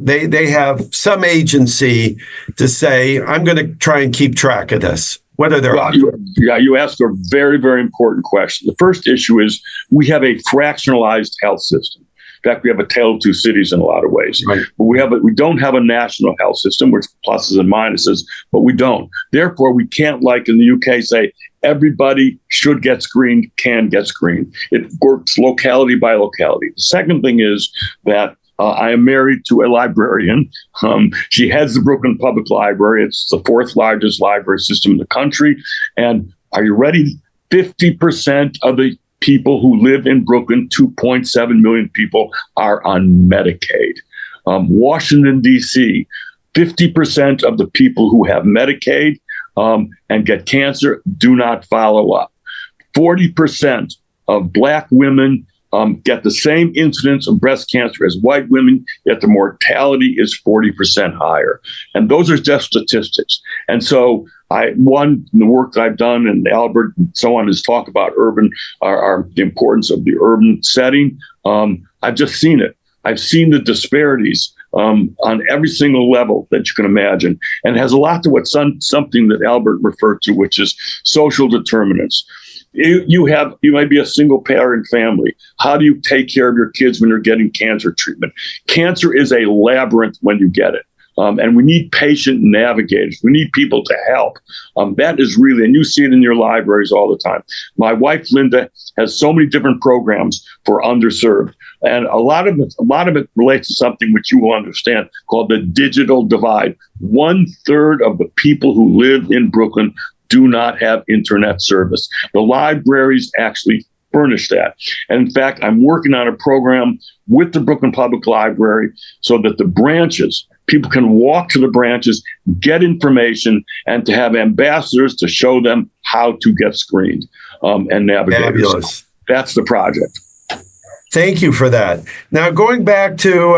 they have some agency to say, I'm going to try and keep track of this? What are their options? You asked a very, very important question. The first issue is we have a fractionalized health system. In fact, we have a tale of two cities in a lot of ways. Right. But we don't have a national health system, which pluses and minuses, but we don't. Therefore, we can't, like in the UK, say everybody should get screened, can get screened. It works locality by locality. The second thing is that I am married to a librarian. She heads the Brooklyn Public Library. It's the fourth largest library system in the country. And are you ready? 50% of the people who live in Brooklyn, 2.7 million people, are on Medicaid. Washington, D.C., 50% of the people who have Medicaid and get cancer do not follow up. 40% of Black women get the same incidence of breast cancer as white women, yet the mortality is 40% higher. And those are just statistics. And so the work that I've done, and Albert and so on, is talk about the importance of the urban setting. I've just seen it. I've seen the disparities on every single level that you can imagine. And it has a lot to something that Albert referred to, which is social determinants. You might be a single parent family. How do you take care of your kids when you're getting cancer treatment? Cancer is a labyrinth when you get it. And we need patient navigators. We need people to help. That is really, and you see it in your libraries all the time. My wife, Linda, has so many different programs for underserved. And a lot of it relates to something which you will understand called the digital divide. 1/3 of the people who live in Brooklyn do not have internet service. The libraries actually furnish that. And in fact, I'm working on a program with the Brooklyn Public Library so that the branches, people can walk to the branches, get information, and to have ambassadors to show them how to get screened and navigators. Fabulous. That's the project. Thank you for that. Now, going back to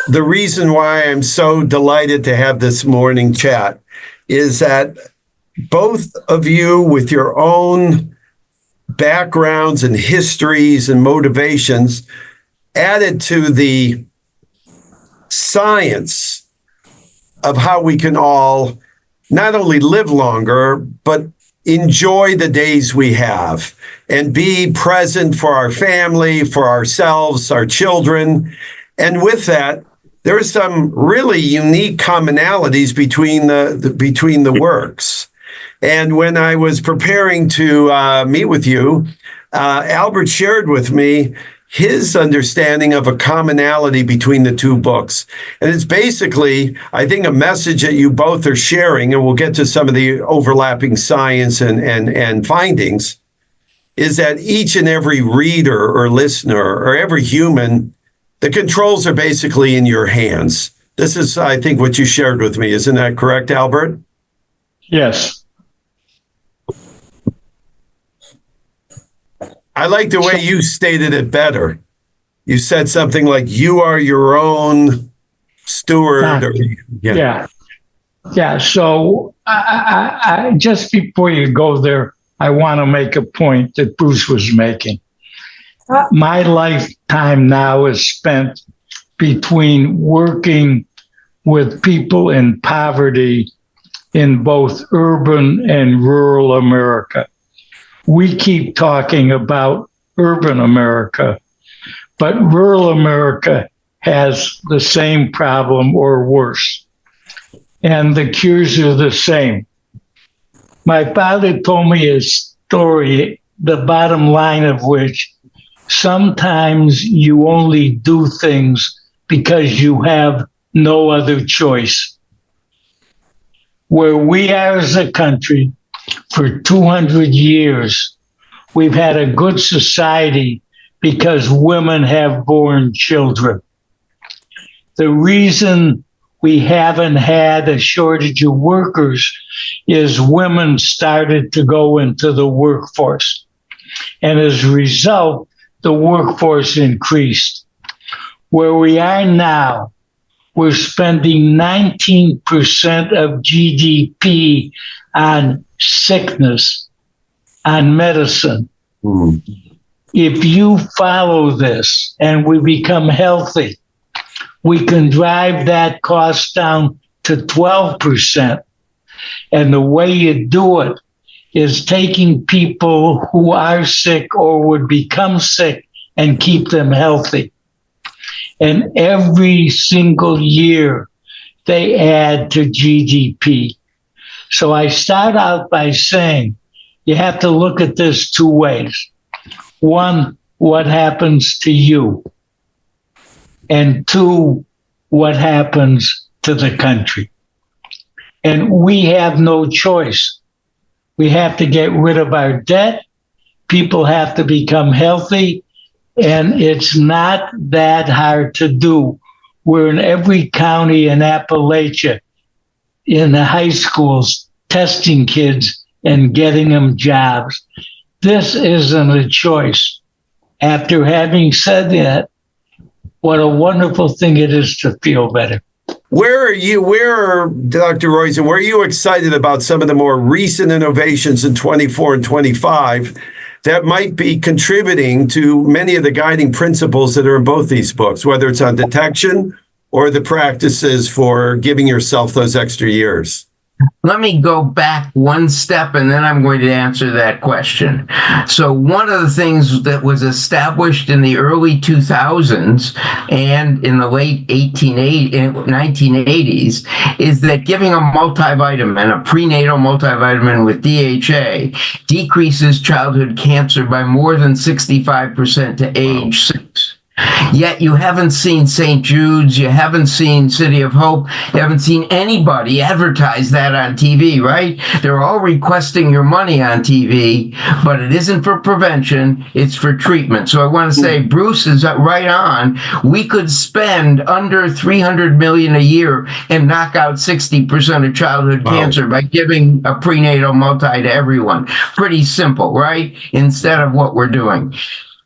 the reason why I'm so delighted to have this morning chat is that both of you, with your own backgrounds and histories and motivations, added to the science of how we can all not only live longer, but enjoy the days we have and be present for our family, for ourselves, our children. And with that, there are some really unique commonalities between the works. And when I was preparing to meet with you, Albert shared with me his understanding of a commonality between the two books. And it's basically, I think, a message that you both are sharing, and we'll get to some of the overlapping science and findings, is that each and every reader or listener or every human, the controls are basically in your hands. This is, I think, what you shared with me. Isn't that correct, Albert? Yes. I like the way you stated it better. You said something like, you are your own steward. Yeah. So I just before you go there, I want to make a point that Bruce was making. My lifetime now is spent between working with people in poverty in both urban and rural America. We keep talking about urban America, but rural America has the same problem or worse. And the cures are the same. My father told me a story, the bottom line of which, sometimes you only do things because you have no other choice. Where we are as a country, for 200 years, we've had a good society because women have borne children. The reason we haven't had a shortage of workers is women started to go into the workforce. And as a result, the workforce increased. Where we are now, we're spending 19% of GDP on sickness, on medicine. If you follow this and we become healthy, we can drive that cost down to 12%. And the way you do it is taking people who are sick or would become sick and keep them healthy. And every single year, they add to GDP. So I start out by saying you have to look at this two ways. One, what happens to you? And two, what happens to the country? And we have no choice. We have to get rid of our debt. People have to become healthy. And it's not that hard to do. We're in every county in Appalachia. in the high schools testing kids and getting them jobs. This isn't a choice. After having said that, what a wonderful thing it is to feel better. Dr. Roizen, where are you excited about some of the more recent innovations in 24 and 25 that might be contributing to many of the guiding principles that are in both these books, whether it's on detection or the practices for giving yourself those extra years? Let me go back one step and then I'm going to answer that question. So one of the things that was established in the early 2000s and in the late 1980s is that giving a multivitamin, a prenatal multivitamin with DHA, decreases childhood cancer by more than 65% to age 6. Yet you haven't seen St. Jude's, you haven't seen City of Hope, you haven't seen anybody advertise that on TV, right? They're all requesting your money on TV, but it isn't for prevention, it's for treatment. So I want to say Bruce is right on. We could spend under $300 million a year and knock out 60% of childhood cancer by giving a prenatal multi to everyone. Pretty simple, right? Instead of what we're doing.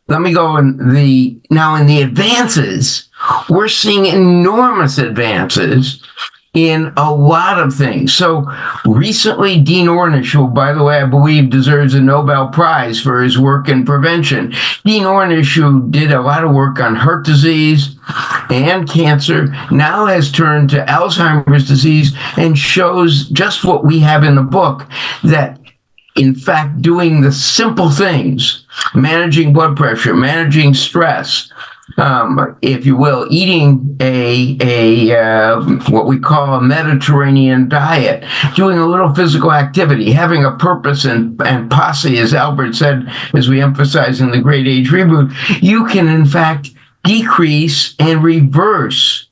Let me go in the advances. We're seeing enormous advances in a lot of things. So recently, Dean Ornish, who, by the way, I believe deserves a Nobel Prize for his work in prevention. Dean Ornish, who did a lot of work on heart disease and cancer, now has turned to Alzheimer's disease and shows just what we have in the book, that in fact, doing the simple things, managing blood pressure, managing stress, if you will, eating what we call a Mediterranean diet, doing a little physical activity, having a purpose and posse, as Albert said, as we emphasize in the Great Age Reboot, you can in fact decrease and reverse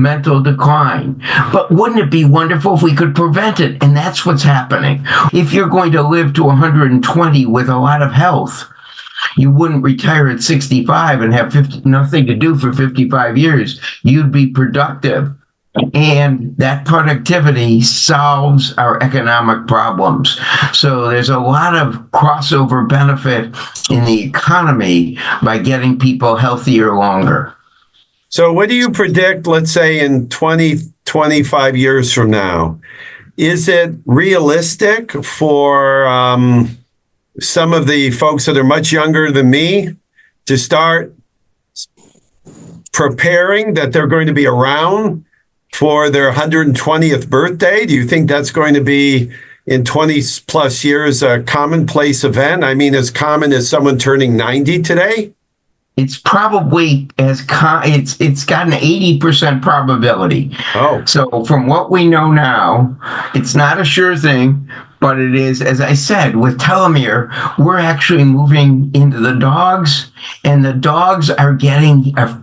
mental decline. But wouldn't it be wonderful if we could prevent it? And that's what's happening. If you're going to live to 120 with a lot of health, you wouldn't retire at 65 and have nothing to do for 55 years. You'd be productive. And that productivity solves our economic problems. So there's a lot of crossover benefit in the economy by getting people healthier longer. So what do you predict, let's say in 20, 25 years from now? Is it realistic for some of the folks that are much younger than me to start preparing that they're going to be around for their 120th birthday? Do you think that's going to be in 20 plus years a commonplace event? I mean, as common as someone turning 90 today? It's probably it's got an 80% probability. Oh. So from what we know now, it's not a sure thing, but it is, as I said, with telomere, we're actually moving into the dogs, and the dogs are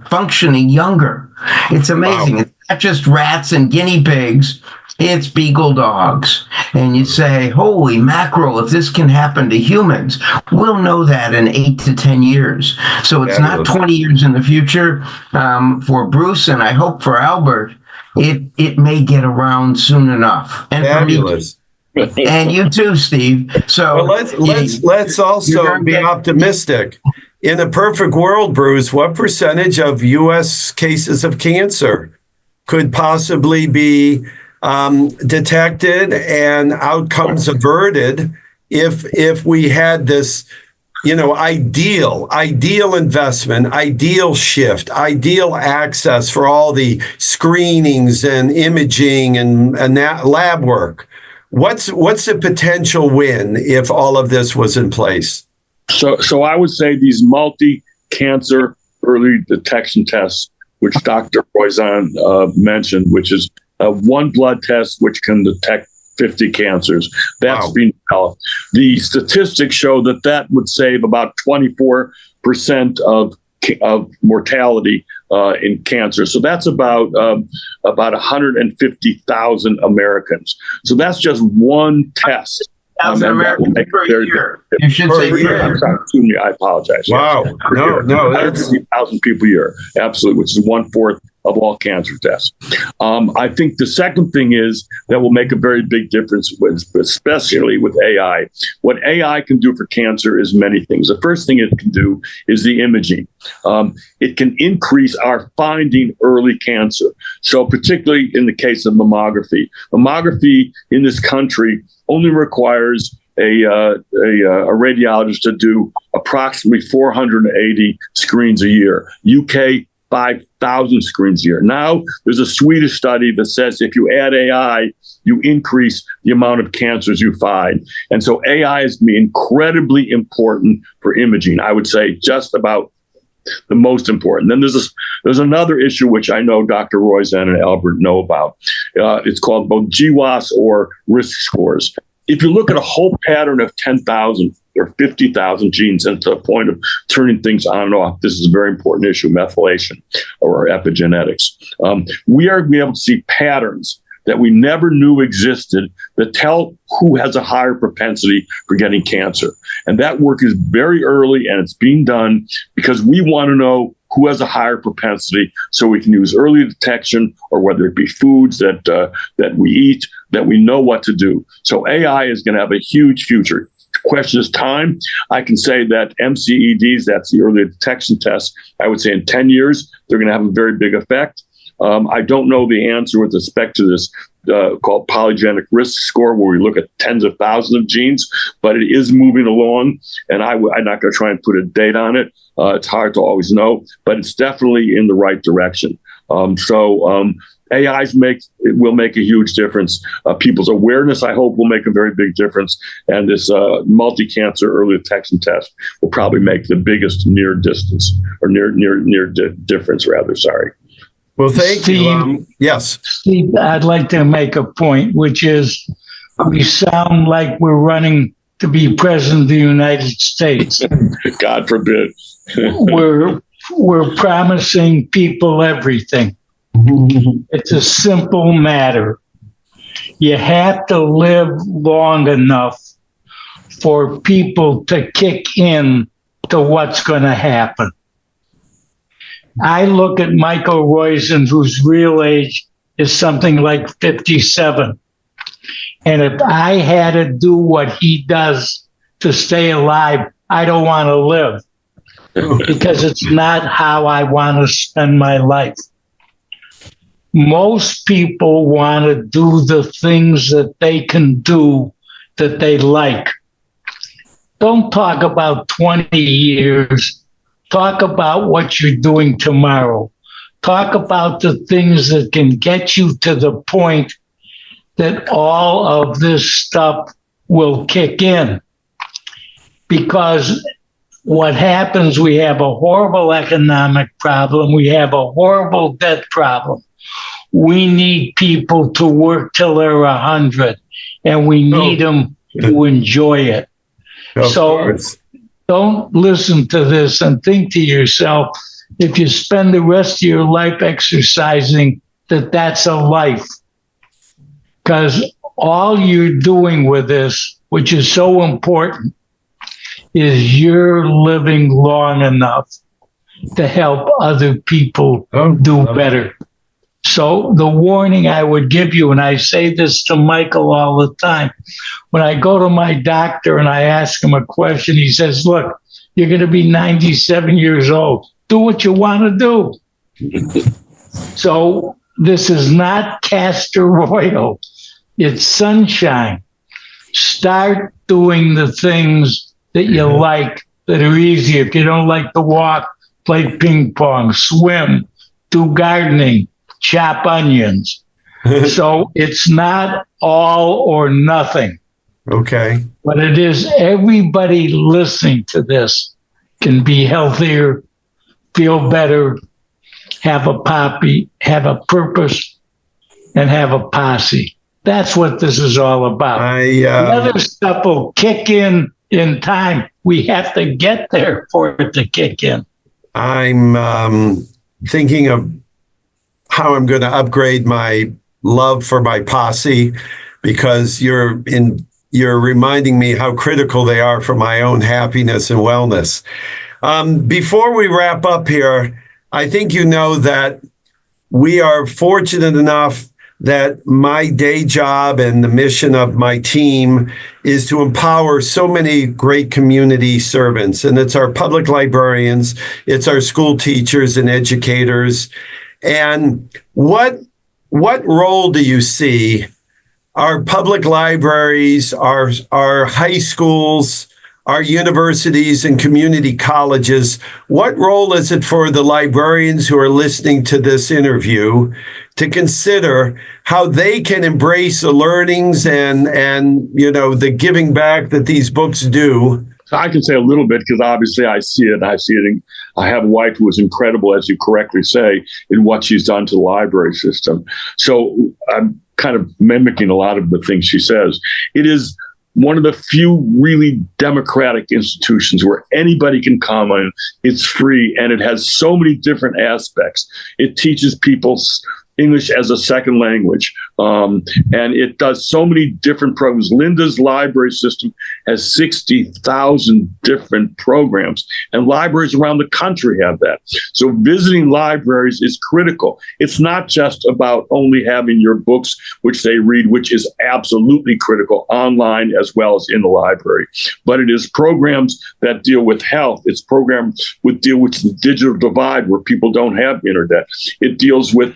functioning younger. It's amazing. Wow. It's not just rats and guinea pigs. It's beagle dogs. And you say, holy mackerel, if this can happen to humans, we'll know that in 8 to 10 years. So it's not 20 years in the future for Bruce, and I hope for Albert, it may get around soon enough. And fabulous. For me, and you too, Steve. So well, let's also be optimistic. In a perfect world, Bruce, what percentage of U.S. cases of cancer could possibly be detected and outcomes averted if we had this, ideal investment, ideal shift, ideal access for all the screenings and imaging and that lab work? What's the potential win if all of this was in place? So I would say these multi-cancer early detection tests, which Dr. Roizen mentioned, which is one blood test which can detect 50 cancers. That's being developed. The statistics show that would save about 24% of mortality in cancer. So that's about 150,000 Americans. So that's just one test. Americans per year. You should say per year. I'm sorry, I apologize. Wow. Yes, no, that's 150,000 people a year. Absolutely, which is 1/4 of all cancer tests. I think the second thing is that will make a very big difference, especially with AI. What AI can do for cancer is many things. The first thing it can do is the imaging. It can increase our finding early cancer. So particularly in the case of mammography in this country only requires a radiologist to do approximately 480 screens a year. UK, 5,000 screens a year. Now, there's a Swedish study that says if you add AI, you increase the amount of cancers you find. And so AI is going to be incredibly important for imaging. I would say just about the most important. Then there's another issue which I know Dr. Roizen and Albert know about. It's called both GWAS or risk scores. If you look at a whole pattern of 10,000 or 50,000 genes and to the point of turning things on and off, this is a very important issue, methylation or epigenetics. We are going to be able to see patterns that we never knew existed that tell who has a higher propensity for getting cancer. And that work is very early and it's being done because we want to know who has a higher propensity so we can use early detection, or whether it be foods that we eat, that we know what to do. So AI is going to have a huge future. Question is time. I can say that MCEDs, that's the early detection test, I would say in 10 years, they're going to have a very big effect. I don't know the answer with respect to this called polygenic risk score, where we look at tens of thousands of genes, but it is moving along, and I'm not going to try and put a date on it. It's hard to always know, but it's definitely in the right direction. AI will make a huge difference. People's awareness, I hope, will make a very big difference. And this multi-cancer early detection test will probably make the biggest near difference, rather. Sorry. Well, thank Steve, you. Yes. Steve, I'd like to make a point, which is we sound like we're running to be president of the United States. God forbid. we're promising people everything. It's a simple matter. You have to live long enough for people to kick in to what's going to happen. I look at Michael Roizen, whose real age is something like 57. And if I had to do what he does to stay alive, I don't want to live because it's not how I want to spend my life. Most people want to do the things that they can do that they like. Don't talk about 20 years. Talk about what you're doing tomorrow. Talk about the things that can get you to the point that all of this stuff will kick in. Because what happens, we have a horrible economic problem. We have a horrible debt problem. We need people to work till they're 100, and we need them to enjoy it. So don't listen to this and think to yourself, if you spend the rest of your life exercising, that's a life. Because all you're doing with this, which is so important, is you're living long enough to help other people do better. So the warning I would give you, and I say this to Michael all the time, when I go to my doctor and I ask him a question, he says, look, you're going to be 97 years old. Do what you want to do. So this is not castor oil. It's sunshine. Start doing the things that you like, that are easy. If you don't like to walk, play ping pong, swim, do gardening, chop onions. So it's not all or nothing. Okay. But it is everybody listening to this can be healthier, feel better, have a poppy, have a purpose, and have a posse. That's what this is all about. The other stuff will kick in time. We have to get there for it to kick in. I'm thinking of how I'm going to upgrade my love for my posse, because you're reminding me how critical they are for my own happiness and wellness. Before we wrap up here, I think you know that we are fortunate enough that my day job and the mission of my team is to empower so many great community servants. And it's our public librarians, it's our school teachers and educators. And what role do you see our public libraries, our high schools, our universities and community colleges, what role is it for the librarians who are listening to this interview to consider how they can embrace the learnings and the giving back that these books do? I can say a little bit because obviously I see it. I have a wife who is incredible, as you correctly say, in what she's done to the library system. So I'm kind of mimicking a lot of the things she says. It is one of the few really democratic institutions where anybody can come in. It's free, and it has so many different aspects. It teaches people English as a second language. And it does so many different programs. Linda's library system has 60,000 different programs, and libraries around the country have that. So visiting libraries is critical. It's not just about only having your books, which they read, which is absolutely critical online as well as in the library. But it is programs that deal with health. It's programs that deal with the digital divide where people don't have internet. It deals with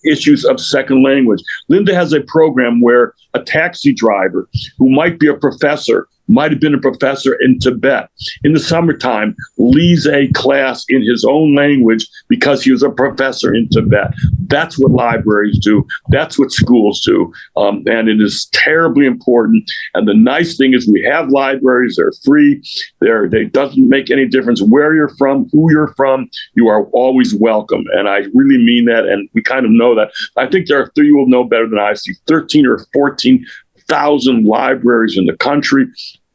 issues of second language. Linda has a program where a taxi driver who might be a professor, might have been a professor in Tibet, in the summertime leads a class in his own language because he was a professor in Tibet. That's what libraries do. That's what schools do. And it is terribly important. And the nice thing is we have libraries. They're free. They doesn't make any difference where you're from, who you're from. You are always welcome. And I really mean that. And we kind of know that. I think you will know better than I see 13 or 14,000 libraries in the country.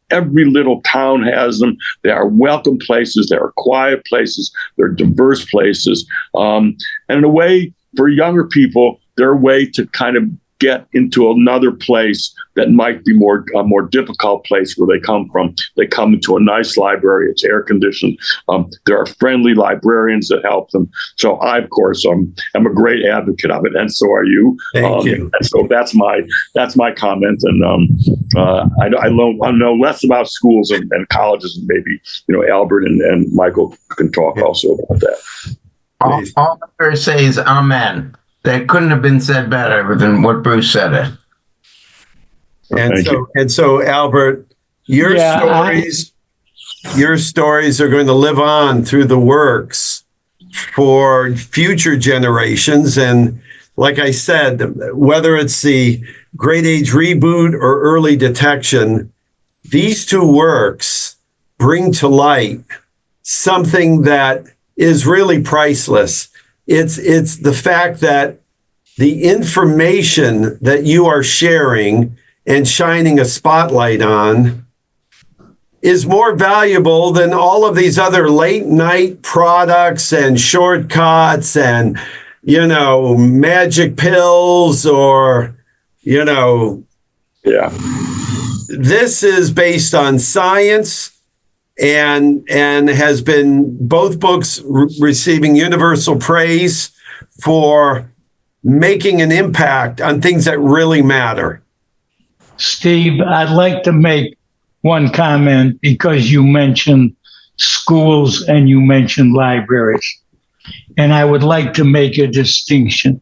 Every little town has them. They are welcome places. They are quiet places. They're diverse places. And in a way, for younger people, they're a way to kind of get into another place that might be a more difficult place where they come from. They come into a nice library. It's air conditioned. There are friendly librarians that help them. So I, of course, am a great advocate of it, and so are you. Thank you. And so that's my comment. And I know less about schools and colleges, and maybe Albert and Michael can talk also about that. All I'm going to say is amen. That couldn't have been said better than what Bruce said it. And so, Albert, your stories are going to live on through the works for future generations. And like I said, whether it's the Great Age Reboot or Early Detection, these two works bring to light something that is really priceless. It's the fact that the information that you are sharing and shining a spotlight on is more valuable than all of these other late night products and shortcuts and, magic pills or, This is based on science and has been both books receiving universal praise for making an impact on things that really matter. Steve, I'd like to make one comment because you mentioned schools and you mentioned libraries. And I would like to make a distinction.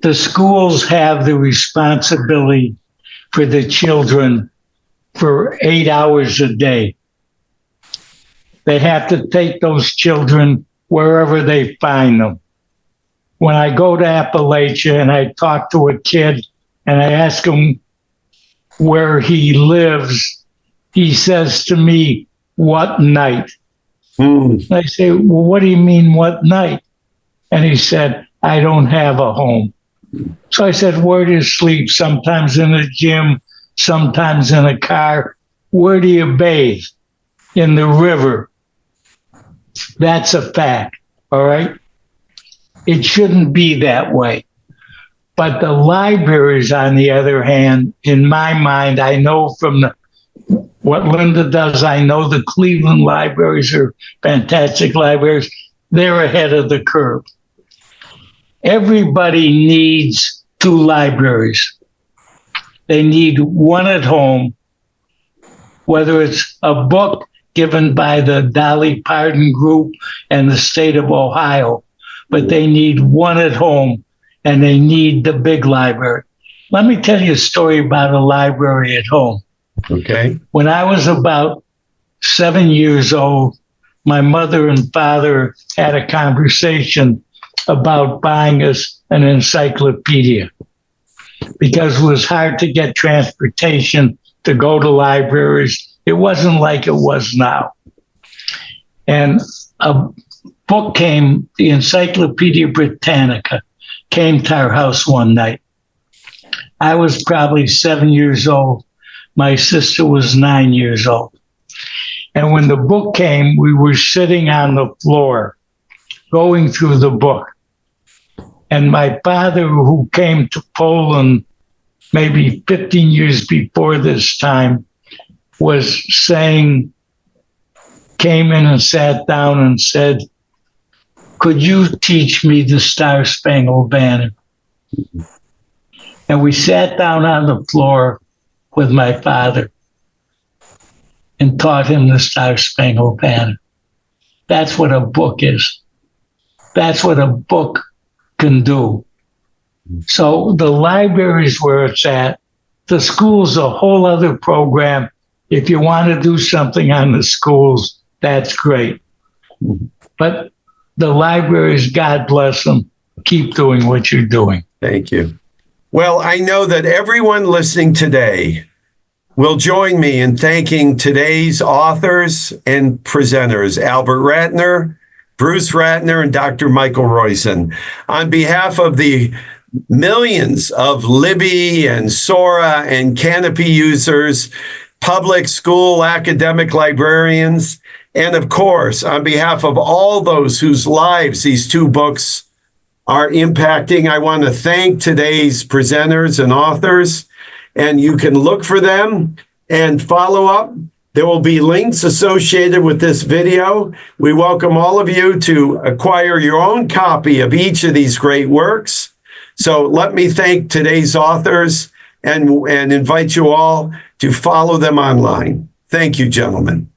The schools have the responsibility for the children for 8 hours a day. They have to take those children wherever they find them. When I go to Appalachia and I talk to a kid and I ask him where he lives, he says to me, "What night?" I say, "Well, what do you mean, what night?" And he said, "I don't have a home." So I said, "Where do you sleep?" "Sometimes in a gym, sometimes in a car." "Where do you bathe?" "In the river." That's a fact, all right? It shouldn't be that way. But the libraries, on the other hand, in my mind, I know from what Linda does, I know the Cleveland libraries are fantastic libraries. They're ahead of the curve. Everybody needs two libraries. They need one at home, whether it's a book given by the Dolly Parton Group and the state of Ohio, but they need one at home and they need the big library. Let me tell you a story about a library at home. Okay. When I was about 7 years old, my mother and father had a conversation about buying us an encyclopedia because it was hard to get transportation to go to libraries. It wasn't like it was now. And a book came, the Encyclopedia Britannica, came to our house one night. I was probably 7 years old. My sister was 9 years old. And when the book came, we were sitting on the floor going through the book. And my father, who came to Poland maybe 15 years before this time, was saying, came in and sat down and said, "Could you teach me the Star Spangled Banner?" And we sat down on the floor with my father and taught him the Star Spangled Banner. That's what a book is. That's what a book can do. So the library is where it's at. The school's a whole other program. If you want to do something on the schools, that's great. But the libraries, God bless them, keep doing what you're doing. Thank you. Well, I know that everyone listening today will join me in thanking today's authors and presenters, Albert Ratner, Bruce Ratner, and Dr. Michael Royson. On behalf of the millions of Libby and Sora and Canopy users, public school academic librarians, and of course, on behalf of all those whose lives these two books are impacting, I want to thank today's presenters and authors, and you can look for them and follow up. There will be links associated with this video. We welcome all of you to acquire your own copy of each of these great works. So let me thank today's authors and invite you all to follow them online. Thank you, gentlemen.